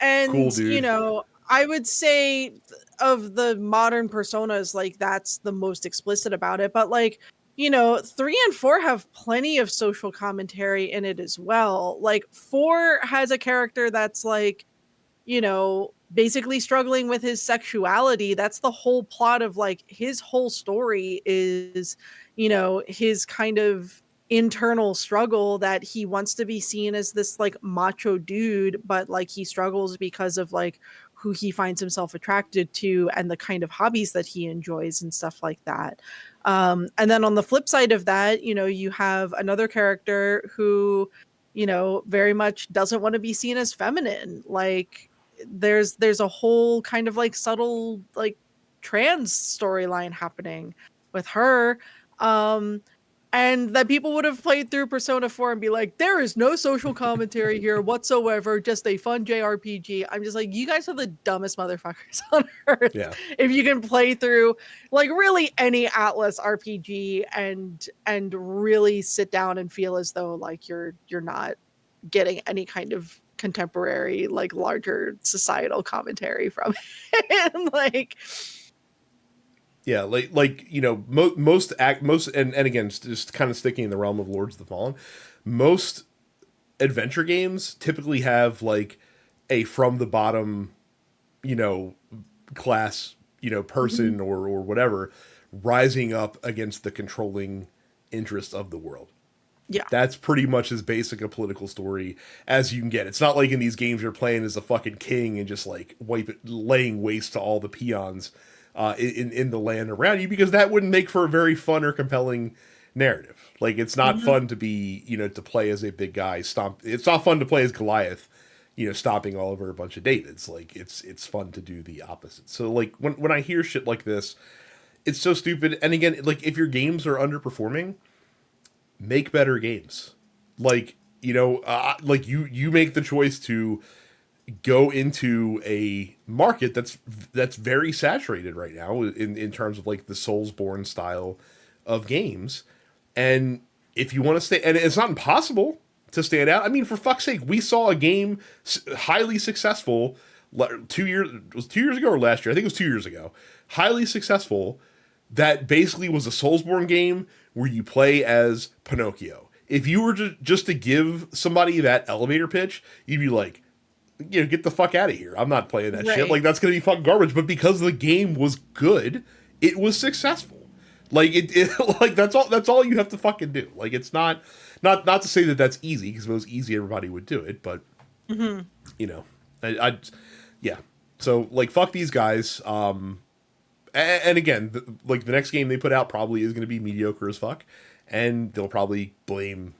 cool, And, dude. I would say of the modern personas, like that's the most explicit about it. But like, 3 and 4 have plenty of social commentary in it as well. Like 4 has a character that's like, basically struggling with his sexuality. That's the whole plot of like his whole story is, his kind of internal struggle that he wants to be seen as this like macho dude, but like he struggles because of like who he finds himself attracted to and the kind of hobbies that he enjoys and stuff like that. And then on the flip side of that, you have another character who, very much doesn't want to be seen as feminine. Like there's a whole kind of like subtle like trans storyline happening with her. Um and that people would have played through Persona 4 and be like, there is no social commentary here whatsoever, just a fun JRPG. I'm just like, you guys are the dumbest motherfuckers on earth. Yeah, If you can play through like really any Atlas RPG and really sit down and feel as though like you're not getting any kind of contemporary like larger societal commentary from it. Like yeah, most and again, just kind of sticking in the realm of Lords of the Fallen, most adventure games typically have like a from the bottom, you know, class, mhm, person or whatever, rising up against the controlling interest of the world. yeah. That's pretty much as basic a political story as you can get. It's not like in these games you're playing as a fucking king and just like laying waste to all the peons in the land around you, because that wouldn't make for a very fun or compelling narrative. Like it's not Mhm. fun to be, to play as a big guy stomp. It's not fun to play as Goliath, stomping all over a bunch of Davids. Like it's fun to do the opposite. So like when I hear shit like this, it's so stupid. And again, like if your games are underperforming, make better games. Like like you make the choice to go into a market that's very saturated right now in terms of like the Soulsborne style of games. And if you want to stay, and it's not impossible to stand out. I mean, for fuck's sake, we saw a game highly successful 2 years, it was 2 years ago or last year. I think it was 2 years ago. Highly successful, that basically was a Soulsborne game where you play as Pinocchio. If you were to just to give somebody that elevator pitch, you'd be like, get the fuck out of here. I'm not playing that shit. Like Right. that's gonna be fucking garbage. But because the game was good, it was successful. Like it like that's all you have to fucking do. Like it's not to say that that's easy, because if it was easy, everybody would do it. But Mhm. you know, I yeah. So like fuck these guys. And again, like the next game they put out probably is going to be mediocre as fuck, and they'll probably blame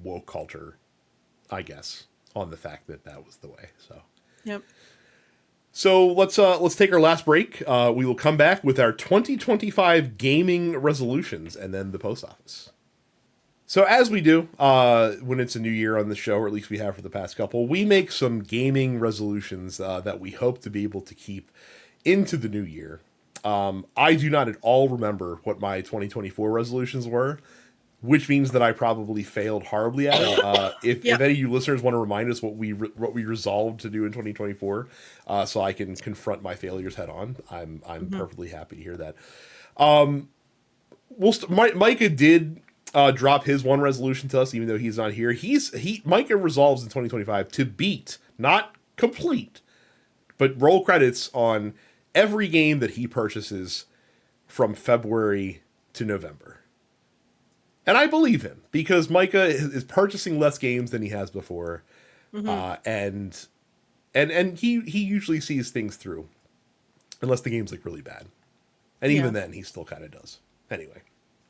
woke culture, I guess, on the fact that that was the way. Yep. So let's take our last break. We will come back with our 2025 gaming resolutions and then the post office. So as we do when it's a new year on the show, or at least we have for the past couple, we make some gaming resolutions that we hope to be able to keep into the new year. I do not at all remember what my 2024 resolutions were, which means that I probably failed horribly at it. If Yep. any of you listeners want to remind us what we resolved to do in 2024, so I can confront my failures head on, I'm Mhm. perfectly happy to hear that. Micah did drop his one resolution to us, even though he's not here. Micah resolves in 2025 to beat, not complete, but roll credits on every game that he purchases from February to November. And I believe him because Micah is purchasing less games than he has before, Hmm. and he usually sees things through, unless the game's like really bad, and even Yeah. then he still kind of does. Anyway,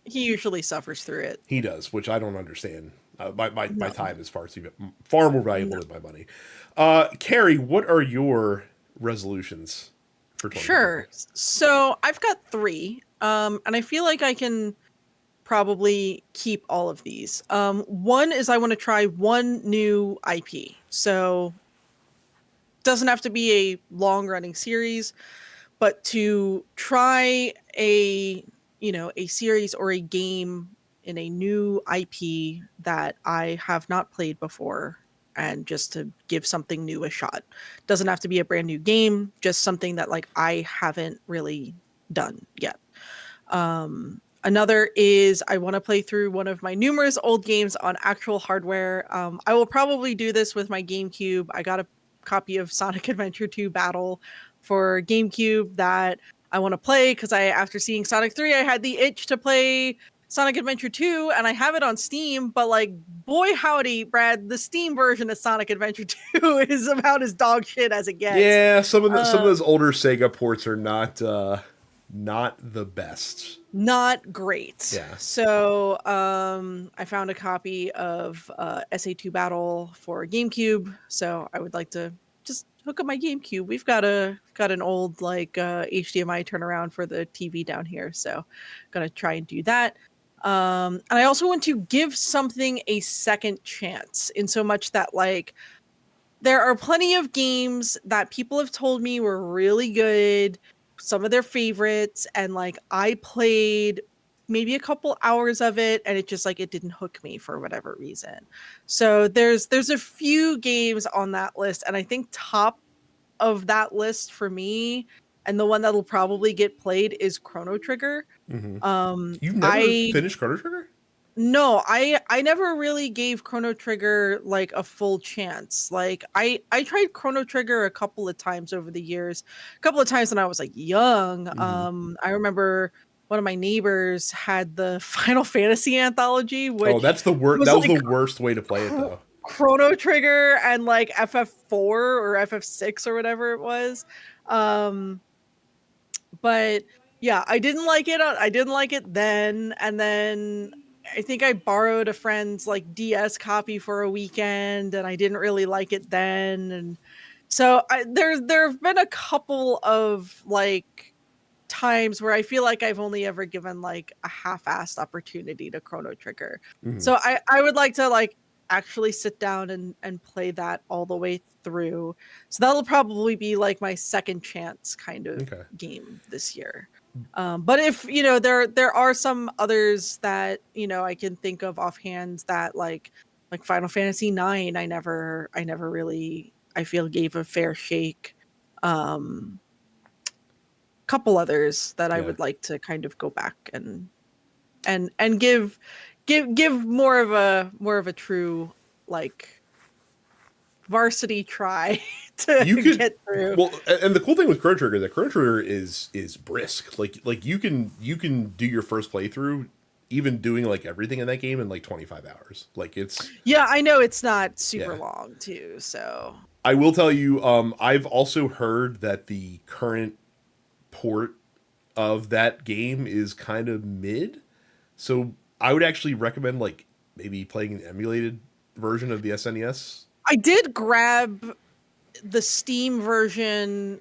He usually suffers through it. he does, which I don't understand. My No. time is far more No. valuable than my money. Carrie, what are your resolutions for 2025? Sure. So I've got three, and I feel like I can probably keep all of these. One is I want to try one new IP. So doesn't have to be a long running series, but to try a series or a game in a new IP that I have not played before, and just to give something new a shot. Doesn't have to be a brand new game, just something that like I haven't really done yet. Another is I want to play through one of my numerous old games on actual hardware. I will probably do this with my GameCube. I got a copy of Sonic Adventure 2 Battle for GameCube that I want to play because after seeing Sonic 3, I had the itch to play Sonic Adventure 2, and I have it on Steam, but like, boy howdy, Brad, the Steam version of Sonic Adventure 2 is about as dog shit as it gets. Yeah, some of Uh, those older Sega ports are not the best. Not great. Yeah. So I found a copy of SA2 Battle for GameCube. So I would like to just hook up my GameCube. Got an old like HDMI turnaround for the TV down here. So gonna try and do that. And I also want to give something a second chance, in so much that like there are plenty of games that people have told me were really good, some of their favorites, and like I played maybe a couple hours of it and it just like it didn't hook me for whatever reason. So there's a few games on that list, and I think top of that list for me, and the one that'll probably get played, is Chrono Trigger. Hmm. Um You've never I finished Chrono Trigger? no, I never really gave Chrono Trigger like a full chance. Like I tried Chrono Trigger a couple of times over the years. A couple of times when I was like young. Hmm. I remember one of my neighbors had the Final Fantasy anthology, Oh, which that was was the like worst way to play it though. Chrono Trigger and like FF4 or FF6 or whatever it was. Um but yeah, I didn't like it. I didn't like it then, and then I think I borrowed a friend's like DS copy for a weekend, and I didn't really like it then. And so there have been a couple of like times where I feel like I've only ever given like a half-assed opportunity to Chrono Trigger. Hmm. So I would like to like actually sit down and play that all the way through. So that'll probably be like my second chance kind of Okay. game this year. But if there are some others that I can think of offhand that like Final Fantasy 9, I never really, I feel, gave a fair shake. Um, Couple others that I Yeah. would like to kind of go back and give more of a true like varsity try to You could get through. well, and the cool thing with Chrono Trigger is that Chrono Trigger is brisk. Like you can do your first playthrough, even doing like everything in that game in like 25 hours. Like it's Yeah, I know it's not super yeah. long too, so I will tell you, I've also heard that the current port of that game is kind of mid. So I would actually recommend like maybe playing an emulated version of the SNES. I did grab the Steam version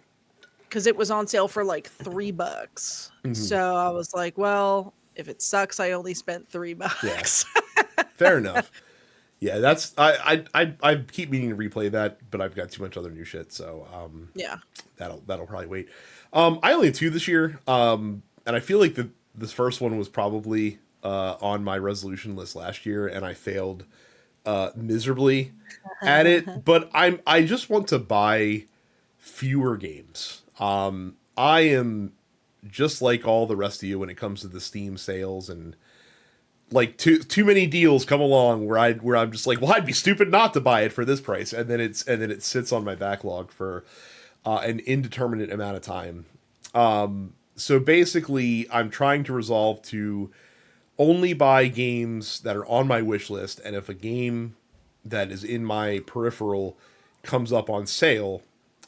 because it was on sale for like $3. Hmm. So I was like, well, if it sucks, I only spent $3. Yeah, fair enough. Yeah, that's I keep meaning to replay that, but I've got too much other new shit, so Yeah. that'll probably wait. I only have two this year, and I feel like this first one was probably on my resolution list last year, and I failed miserably at it. But I just want to buy fewer games. I am just like all the rest of you when it comes to the Steam sales, and like too many deals come along where I'm just like, well, I'd be stupid not to buy it for this price, and then it sits on my backlog for an indeterminate amount of time. So basically, I'm trying to resolve to only buy games that are on my wish list, and if a game that is in my peripheral comes up on sale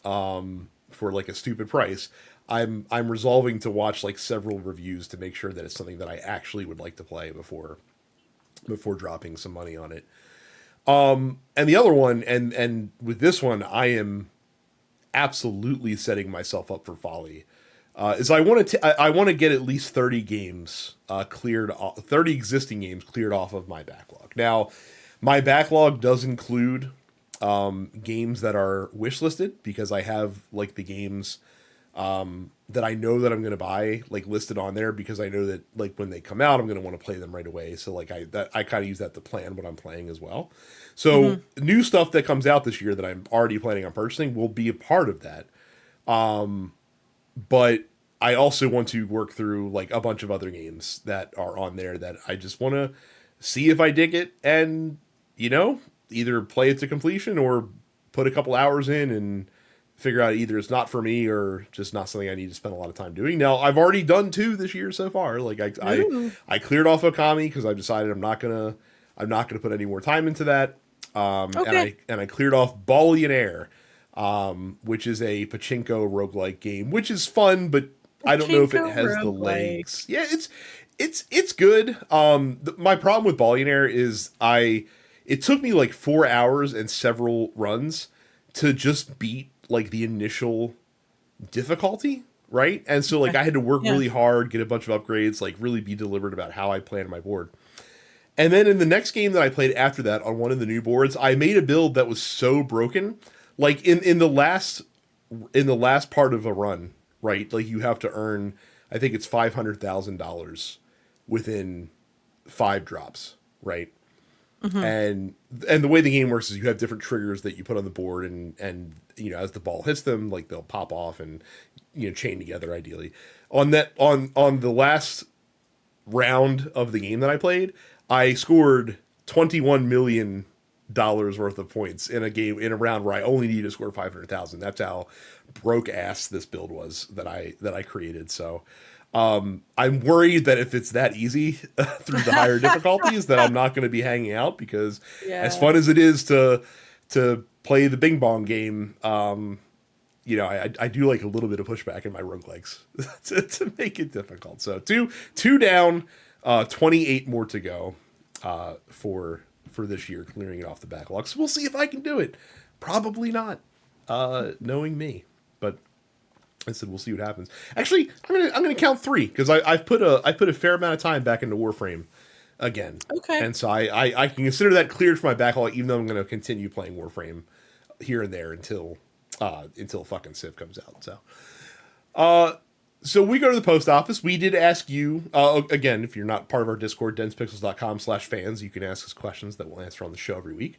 for like a stupid price, I'm resolving to watch like several reviews to make sure that it's something that I actually would like to play before dropping some money on it. And the other one, and with this one, I am absolutely setting myself up for folly. Is I want to get at least 30 games cleared, 30 existing games cleared off of my backlog. Now, my backlog does include games that are wish listed because I have like the games that I know that I'm going to buy like listed on there because I know that like when they come out I'm going to want to play them right away. So like I kind of use that to plan what I'm playing as well. So new stuff that comes out this year that I'm already planning on purchasing will be a part of that. But I also want to work through like a bunch of other games that are on there that I just want to see if I dig it and either play it to completion or put a couple hours in and figure out either it's not for me or just not something I need to spend a lot of time doing. Now I've already done 2 this year so far. Like I cleared off Okami because I decided I'm not gonna put any more time into that. And I cleared off Ballionaire, which is a pachinko roguelike game, which is fun, but I don't know if it has the legs. Yeah, it's good. My problem with Ballionaire is it took me like 4 hours and several runs to just beat like the initial difficulty, right? And so like I had to work really hard, get a bunch of upgrades, like really be deliberate about how I planned my board. And then in the next game that I played after that on one of the new boards, I made a build that was so broken. Like in the last part of a run, right? Like you have to earn, I think it's $500,000 within 5 drops, right? And the way the game works is you have different triggers that you put on the board, and as the ball hits them, like they'll pop off and chain together ideally. On the last round of the game that I played, I scored $21 million worth of points in a round where I only needed to score 500,000. That's how broke ass this build was that I created. So I'm worried that if it's that easy through the higher difficulties, that I'm not going to be hanging out because as fun as it is to play the Bing Bong game, I do like a little bit of pushback in my roguelikes to make it difficult. So two down, 28 more to go for this year, clearing it off the backlog. So we'll see if I can do it. Probably not, knowing me, but I said we'll see what happens. Actually, I'm gonna count 3 because I've put a fair amount of time back into Warframe again. Okay. And so I can consider that cleared for my backlog, even though I'm going to continue playing Warframe here and there until fucking Civ comes out. So we go to the post office. We did ask you, again, if you're not part of our Discord, densepixels.com/fans, you can ask us questions that we'll answer on the show every week.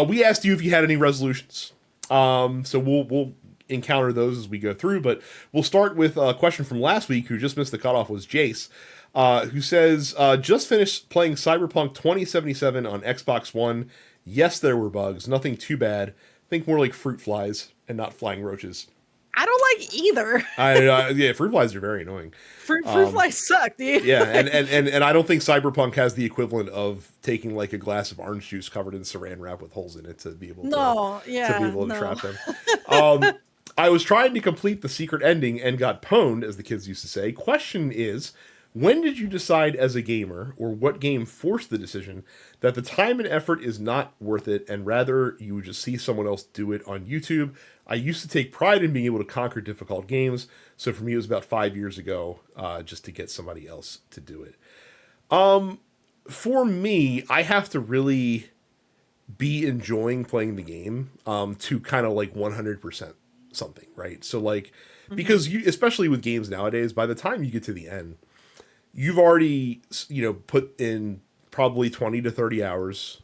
We asked you if you had any resolutions. So we'll encounter those as we go through, but we'll start with a question from last week, who just missed the cutoff, was Jace, who says, just finished playing Cyberpunk 2077 on Xbox One. Yes, there were bugs. Nothing too bad. Think more like fruit flies and not flying roaches. I don't like either. Yeah, fruit flies are very annoying. Fruit flies suck, dude. Yeah, and I don't think Cyberpunk has the equivalent of taking like a glass of orange juice covered in saran wrap with holes in it to be able to trap them. I was trying to complete the secret ending and got pwned, as the kids used to say. Question is, when did you decide as a gamer, or what game forced the decision, that the time and effort is not worth it, and rather you would just see someone else do it on YouTube? I used to take pride in being able to conquer difficult games, so for me it was about 5 years ago, just to get somebody else to do it. For me, I have to really be enjoying playing the game to kind of like 100% something, right? So like, because you, especially with games nowadays, by the time you get to the end, you've already, put in probably 20 to 30 hours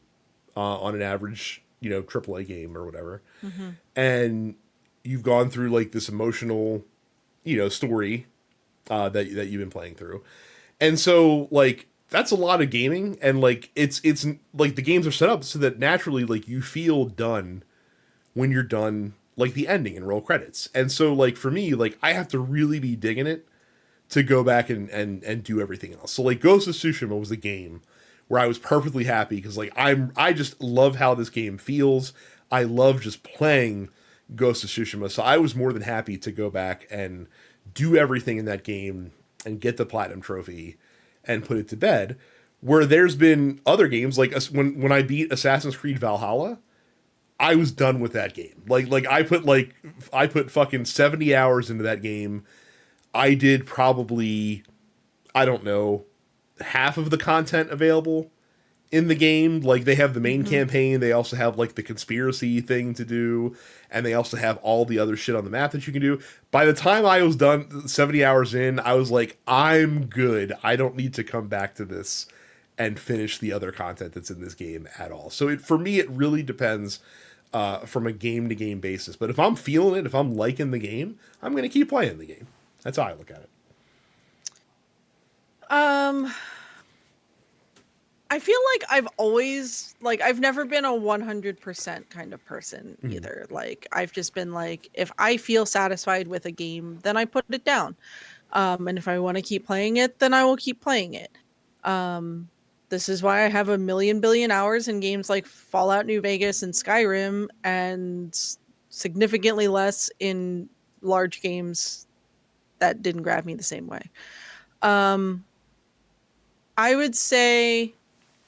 on an average, AAA game or whatever. And you've gone through like this emotional, story that you've been playing through. And so like, that's a lot of gaming. And like, it's like the games are set up so that naturally, like you feel done when you're done, like the ending and roll credits. And so like, for me, like I have to really be digging it to go back and do everything else. So like Ghost of Tsushima was a game where I was perfectly happy because like I just love how this game feels. I love just playing Ghost of Tsushima. So I was more than happy to go back and do everything in that game and get the platinum trophy and put it to bed. Where there's been other games like when I beat Assassin's Creed Valhalla, I was done with that game. Like I put fucking 70 hours into that game. I did probably, I don't know, half of the content available in the game. Like they have the main campaign, they also have like the conspiracy thing to do, and they also have all the other shit on the map that you can do. By the time I was done 70 hours in, I was like, I'm good. I don't need to come back to this and finish the other content that's in this game at all. So for me, it really depends from a game to game basis. But if I'm feeling it, if I'm liking the game, I'm going to keep playing the game. That's how I look at it. I feel like I've never been a 100% kind of person either. Like I've just been like, if I feel satisfied with a game, then I put it down. And if I want to keep playing it, then I will keep playing it. This is why I have a million billion hours in games like Fallout New Vegas and Skyrim, and significantly less in large games that didn't grab me the same way. I would say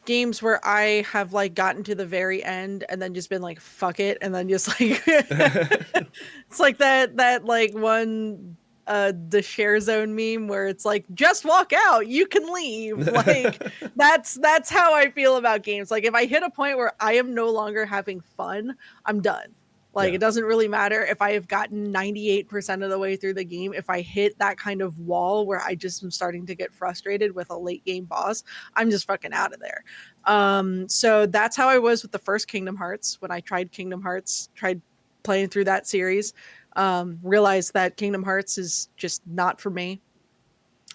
games where I have like gotten to the very end and then just been like, fuck it, and then just like it's like that like one the share zone meme where it's like, just walk out, you can leave. Like that's how I feel about games. Like if I hit a point where I am no longer having fun, I'm done. Like, it doesn't really matter if I have gotten 98% of the way through the game. If I hit that kind of wall where I just am starting to get frustrated with a late game boss, I'm just fucking out of there. So that's how I was with the first Kingdom Hearts. When I tried Kingdom Hearts, tried playing through that series, realized that Kingdom Hearts is just not for me.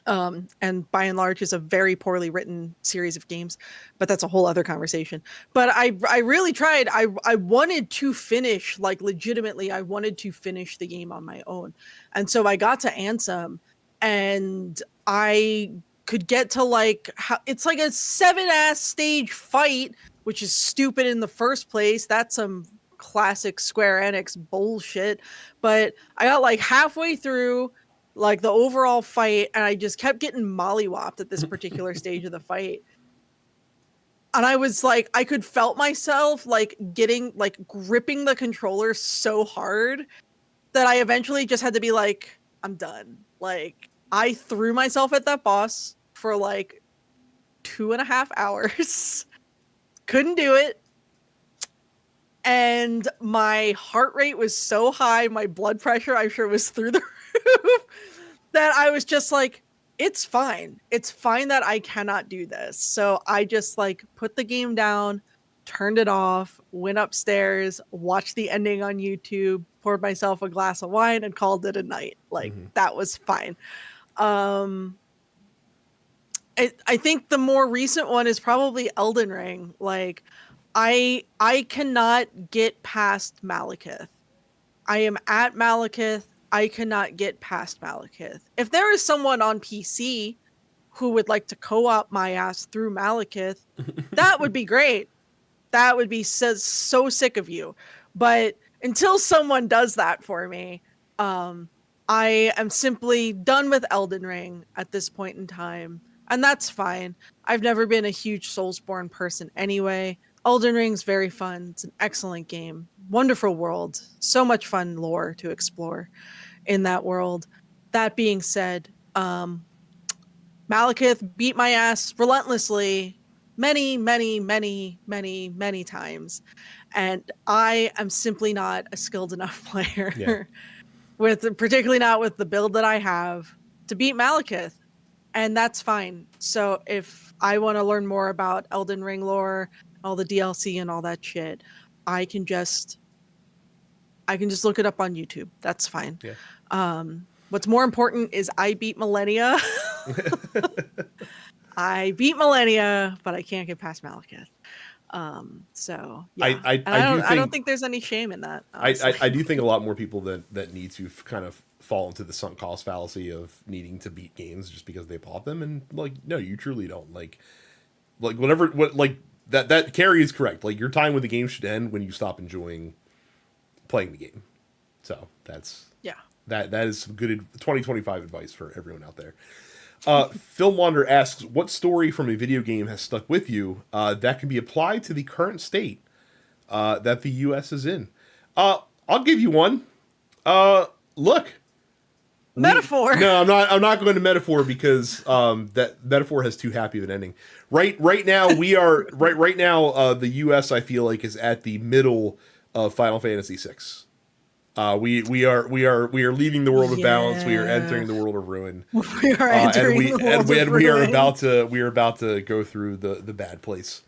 And by and large is a very poorly written series of games, but that's a whole other conversation. But I really tried. I wanted to finish, like legitimately, I wanted to finish the game on my own. And so I got to Ansem, and I could get to like, it's like a 7-ass stage fight, which is stupid in the first place. That's some classic Square Enix bullshit. But I got like halfway through like the overall fight, and I just kept getting mollywopped at this particular stage of the fight. And I was like, I could felt myself like getting like gripping the controller so hard that I eventually just had to be like, I'm done. Like I threw myself at that boss for like 2.5 hours. Couldn't do it. And my heart rate was so high, my blood pressure, I'm sure, was through the roof, that I was just like, it's fine. It's fine that I cannot do this. So I just like put the game down, turned it off, went upstairs, watched the ending on YouTube, poured myself a glass of wine, and called it a night. Like that was fine. I think the more recent one is probably Elden Ring. Like I cannot get past Malekith. I am at Malekith. I cannot get past Malekith. If there is someone on PC who would like to co-op my ass through Malekith, that would be great. That would be so sick of you. But until someone does that for me, I am simply done with Elden Ring at this point in time. And that's fine. I've never been a huge Soulsborne person anyway. Elden Ring's very fun. It's an excellent game. Wonderful world. So much fun lore to explore in that world. That being said, Malekith beat my ass relentlessly many, many, many, many, many times. And I am simply not a skilled enough player, particularly not with the build that I have, to beat Malekith. And that's fine. So if I want to learn more about Elden Ring lore, all the DLC and all that shit, I can just look it up on YouTube. That's fine. What's more important is I beat Millennia. I beat Millennia, but I can't get past Malekith. So yeah, and I do I don't think think there's any shame in that, honestly. I do think a lot more people that need to kind of fall into the sunk cost fallacy of needing to beat games just because they bought them, and like, no, you truly don't. Like whatever, what, like, that Carrie is correct. Like, your time with the game should end when you stop enjoying playing the game. So that's Yeah. that is some good 2025 advice for everyone out there. Film Wander asks, what story from a video game has stuck with you that can be applied to the current state that the U.S. is in? I'll give you one. Look, Metaphor. no, I'm not going to metaphor because that metaphor has too happy of an ending. Right now we are right now. The U.S. I feel like is at the middle of Final Fantasy VI. We are leaving the world of balance. We are Yeah. entering the world of ruin. We are entering the world of We are ruin. about to go through the bad place.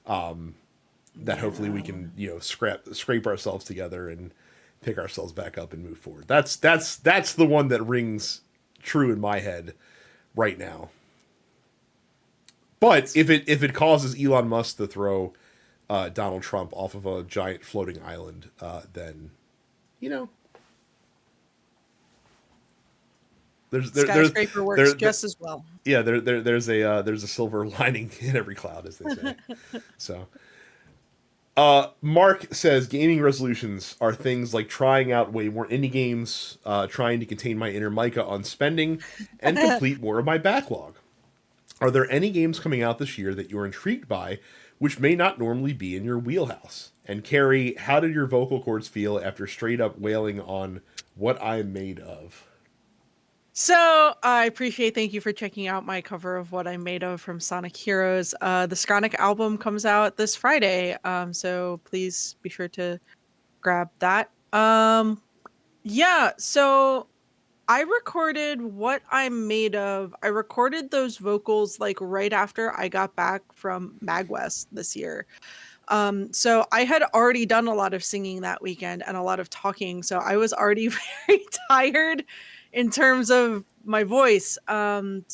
That hopefully we can, scrape ourselves together and pick ourselves back up and move forward. That's the one that rings true in my head right now. But if it causes Elon Musk to throw Donald Trump off of a giant floating island, then, you know, Skyscraper works just as well. yeah, there's a silver lining in every cloud, as they say. So, Mark says gaming resolutions are things like trying out way more indie games, trying to contain my inner Micah on spending, and complete more of my backlog. Are there any games coming out this year that you're intrigued by, which may not normally be in your wheelhouse? And Carrie, how did your vocal cords feel after straight up wailing on "What I'm Made Of"? So I appreciate. Thank you for checking out my cover of What I'm Made Of from Sonic Heroes. The Sonic album comes out this Friday. So please be sure to grab that. Yeah. So I recorded What I'm Made Of. I recorded those vocals like right after I got back from MagWest this year. So I had already done a lot of singing that weekend and a lot of talking. So I was already very tired in terms of my voice. Um,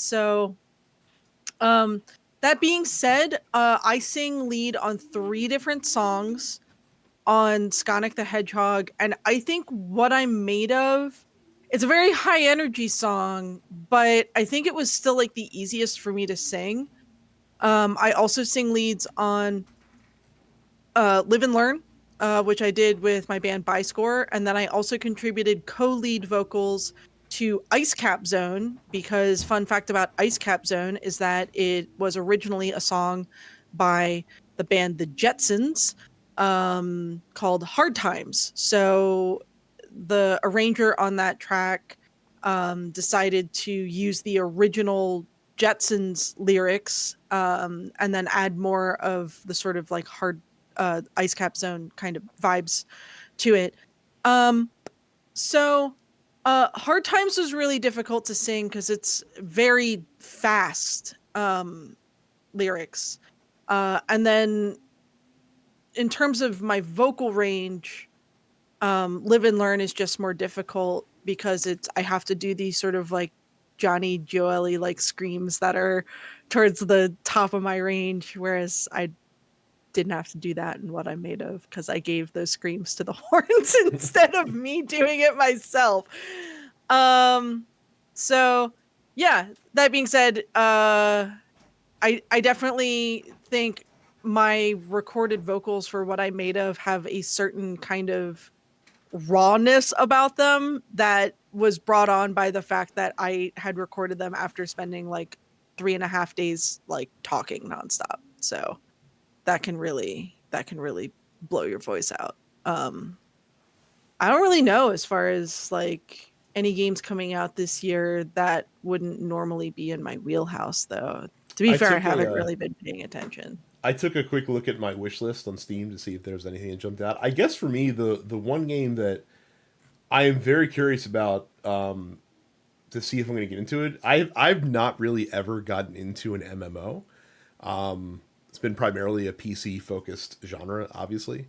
that being said, I sing lead on 3 different songs on Sonic the Hedgehog, and I think What I'm Made Of, it's a very high energy song, but I think it was still like the easiest for me to sing. I also sing leads on Live and Learn, which I did with my band Byscore, and then I also contributed co-lead vocals to Ice Cap Zone, because fun fact about Ice Cap Zone is that it was originally a song by the band The Jetsons, called Hard Times. So the arranger on that track decided to use the original Jetsons lyrics, and then add more of the sort of like hard Ice Cap Zone kind of vibes to it. Um, so Hard Times was really difficult to sing because it's very fast lyrics. And then in terms of my vocal range, Live and Learn is just more difficult because I have to do these sort of like Johnny Joely like screams that are towards the top of my range, whereas I didn't have to do that in What I'm Made Of because I gave those screams to the horns instead of me doing it myself. Um, so yeah, that being said, I definitely think my recorded vocals for What I'm Made Of have a certain kind of rawness about them that was brought on by the fact that I had recorded them after spending like 3.5 days like talking nonstop. So that can really blow your voice out. I don't really know as far as like any games coming out this year that wouldn't normally be in my wheelhouse though. To be I fair, I took haven't a really been paying attention. I took a quick look at my wish list on Steam to see if there was anything that jumped out. I guess for me, the one game that I am very curious about, to see if I'm going to get into it. I've not really ever gotten into an MMO. It's been primarily a PC focused genre, obviously.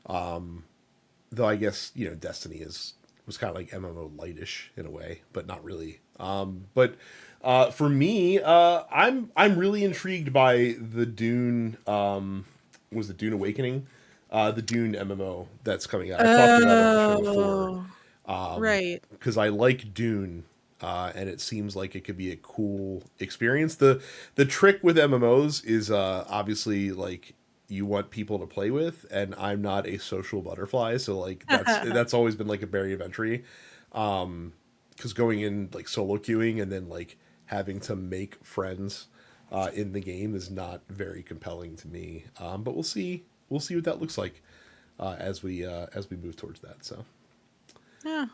Though I guess Destiny was kind of like MMO lightish in a way, but not really. But for me, I'm really intrigued by the Dune. Was it Dune Awakening? The Dune MMO that's coming out. I've talked about it on the show before Oh, right. because I like Dune, and it seems like it could be a cool experience. The trick with MMOs is obviously like you want people to play with, and I'm not a social butterfly, so like that's always been like a barrier of entry. Because going in like solo queuing and then like having to make friends in the game is not very compelling to me. But we'll see what that looks like as we move towards that. So. Yeah.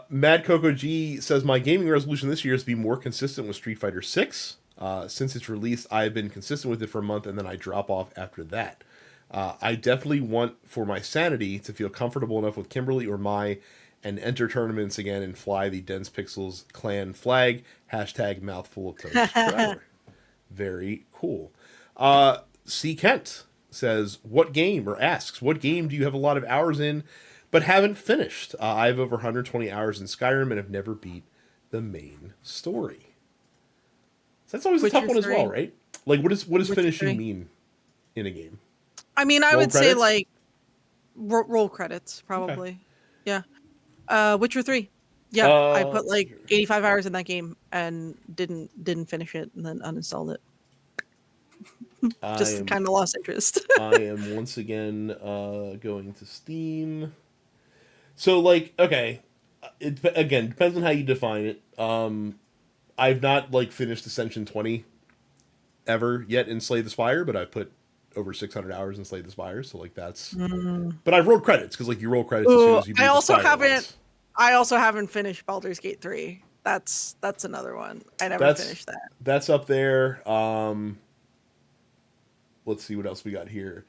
Mad Coco G says my gaming resolution this year is to be more consistent with Street Fighter 6. Since its release, I have been consistent with it for a month and then I drop off after that. I definitely want for my sanity to feel comfortable enough with Kimberly or Mai and enter tournaments again and fly the Dense Pixels clan flag. Hashtag mouthful of toast forever. Very cool. C. Kent says, what game, or asks, what game do you have a lot of hours in but haven't finished? I have over 120 hours in Skyrim and have never beat the main story. So that's always a tough Witcher one as 3. well, right? Like, what does Witcher finishing 3. mean in a game? I mean, I Roll would say credits? like roll credits, Okay. probably. Yeah. Witcher 3. Yeah, I put Let's see like here. 85 hours in that game and didn't finish it and then uninstalled it. I Just am kind of lost interest. I am once again going to Steam. So like, okay, it again depends on how you define it. I've not like finished Ascension 20 ever yet in Slay the Spire, but I've put over 600 hours in Slay the Spire, so like that's. Mm. But I've rolled credits because like you roll credits as soon Ooh, as you beat the Spire once. I also haven't finished Baldur's Gate 3. That's another one. I never finished that. That's up there. Let's see what else we got here.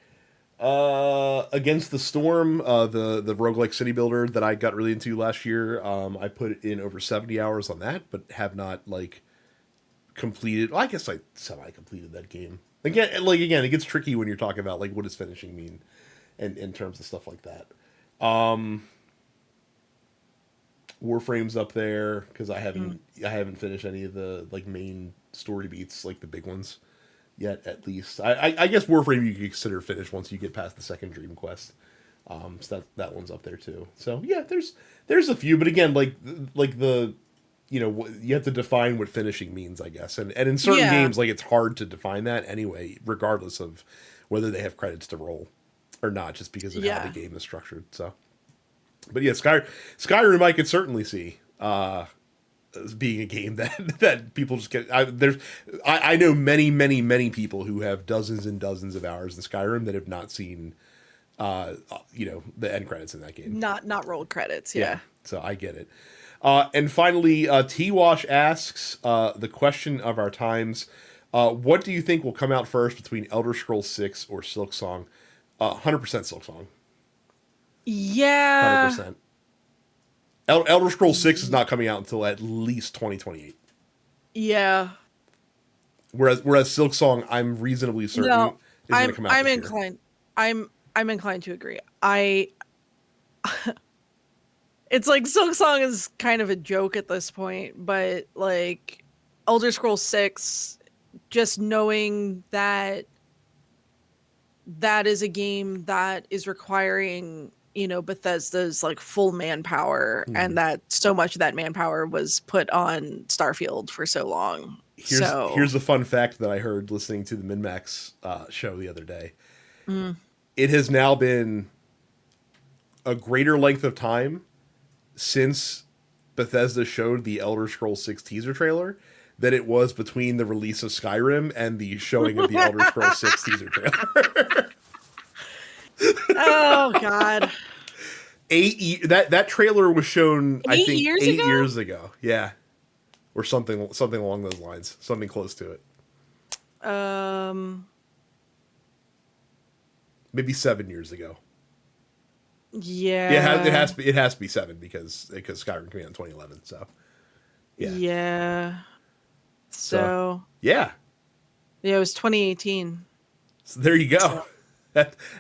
Against the Storm, the roguelike city builder that I got really into last year. I put in over 70 hours on that, but have not like completed. Well, I guess I semi completed that game. Again, it gets tricky when you're talking about like what does finishing mean, and in terms of stuff like that. Warframe's up there because I haven't finished any of the like main story beats, like the big ones yet. At least I guess Warframe you could consider finished once you get past the second Dream Quest. So that one's up there too. So yeah, there's a few, but again, like the you have to define what finishing means, I guess, and in certain games like it's hard to define that anyway, regardless of whether they have credits to roll or not, just because of how the game is structured. So, but yeah, Skyrim I could certainly see as being a game that people just get. I know many people who have dozens and dozens of hours in Skyrim that have not seen the end credits in that game. Not rolled credits. Yeah. So I get it. And finally, T-Wash asks the question of our times: what do you think will come out first between Elder Scrolls 6 or Silksong? 100% Silksong. Yeah. 100%. Elder Scrolls 6 is not coming out until at least 2028. Yeah. Whereas Silksong, I'm reasonably certain is going to come out I'm this inclined. I'm inclined to agree. It's like Silksong is kind of a joke at this point, but like Elder Scrolls 6, just knowing that is a game that is requiring, Bethesda's like full manpower, and that so much of that manpower was put on Starfield for so long. Here's a fun fact that I heard listening to the MinMax show the other day. Mm. It has now been a greater length of time since Bethesda showed the Elder Scrolls 6 teaser trailer than it was between the release of Skyrim and the showing of the Elder Scrolls 6 teaser trailer. Oh God. That trailer was shown, I think, 8 ago? years ago. Yeah. Or something along those lines. Something close to it. Maybe 7 years ago. Yeah. Yeah, it has to be 7 because Skyrim came out in 2011. So yeah. Yeah. So yeah. Yeah, it was 2018. So there you go. So.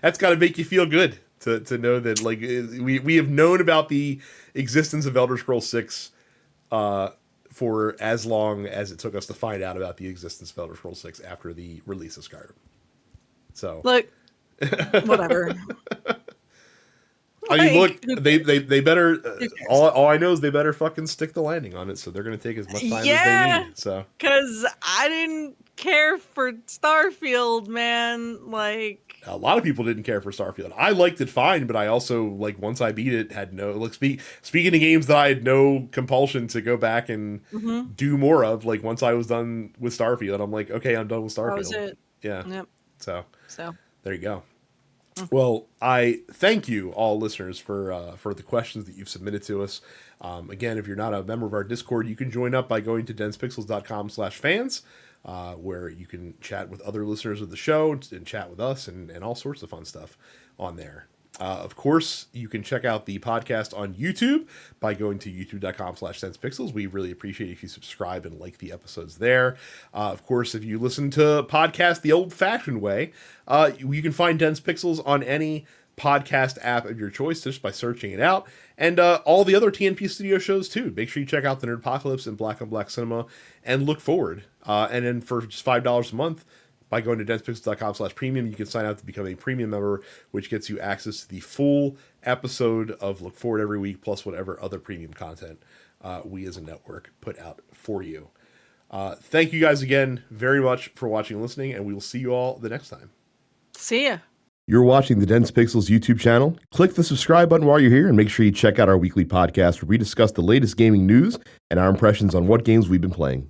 That's got to make you feel good to know that like we have known about the existence of Elder Scrolls 6 for as long as it took us to find out about the existence of Elder Scrolls 6 after the release of Skyrim. So, Look, whatever. I mean, Like, look, they better. who cares? All I know is they better fucking stick the landing on it. So they're going to take as much time as they need. So, because I didn't care for Starfield, man. Like, a lot of people didn't care for Starfield. I liked it fine, but I also, like, once I beat it, had no, like, speaking of games that I had no compulsion to go back and do more of. Like, once I was done with Starfield, I'm like, okay, I'm done with Starfield. that was it. Yeah. Yep. So So there you go. Well, I thank you all listeners for the questions that you've submitted to us. Again, if you're not a member of our Discord, you can join up by going to densepixels.com/fans, where you can chat with other listeners of the show and chat with us and all sorts of fun stuff on there. Of course, you can check out the podcast on YouTube by going to youtube.com/sensepixels. We really appreciate if you subscribe and like the episodes there. Of course, if you listen to podcasts the old-fashioned way, you can find Dense Pixels on any podcast app of your choice just by searching it out. And all the other TNP Studio shows, too. Make sure you check out the Nerdpocalypse and Black on Black Cinema and look forward. And then for just $5 a month, by going to densepixels.com/premium, you can sign up to become a premium member, which gets you access to the full episode of Look Forward every week, plus whatever other premium content we as a network put out for you. Thank you guys again very much for watching and listening, and we will see you all the next time. see ya. You're watching the Dense Pixels YouTube channel. Click the subscribe button while you're here, and make sure you check out our weekly podcast where we discuss the latest gaming news and our impressions on what games we've been playing.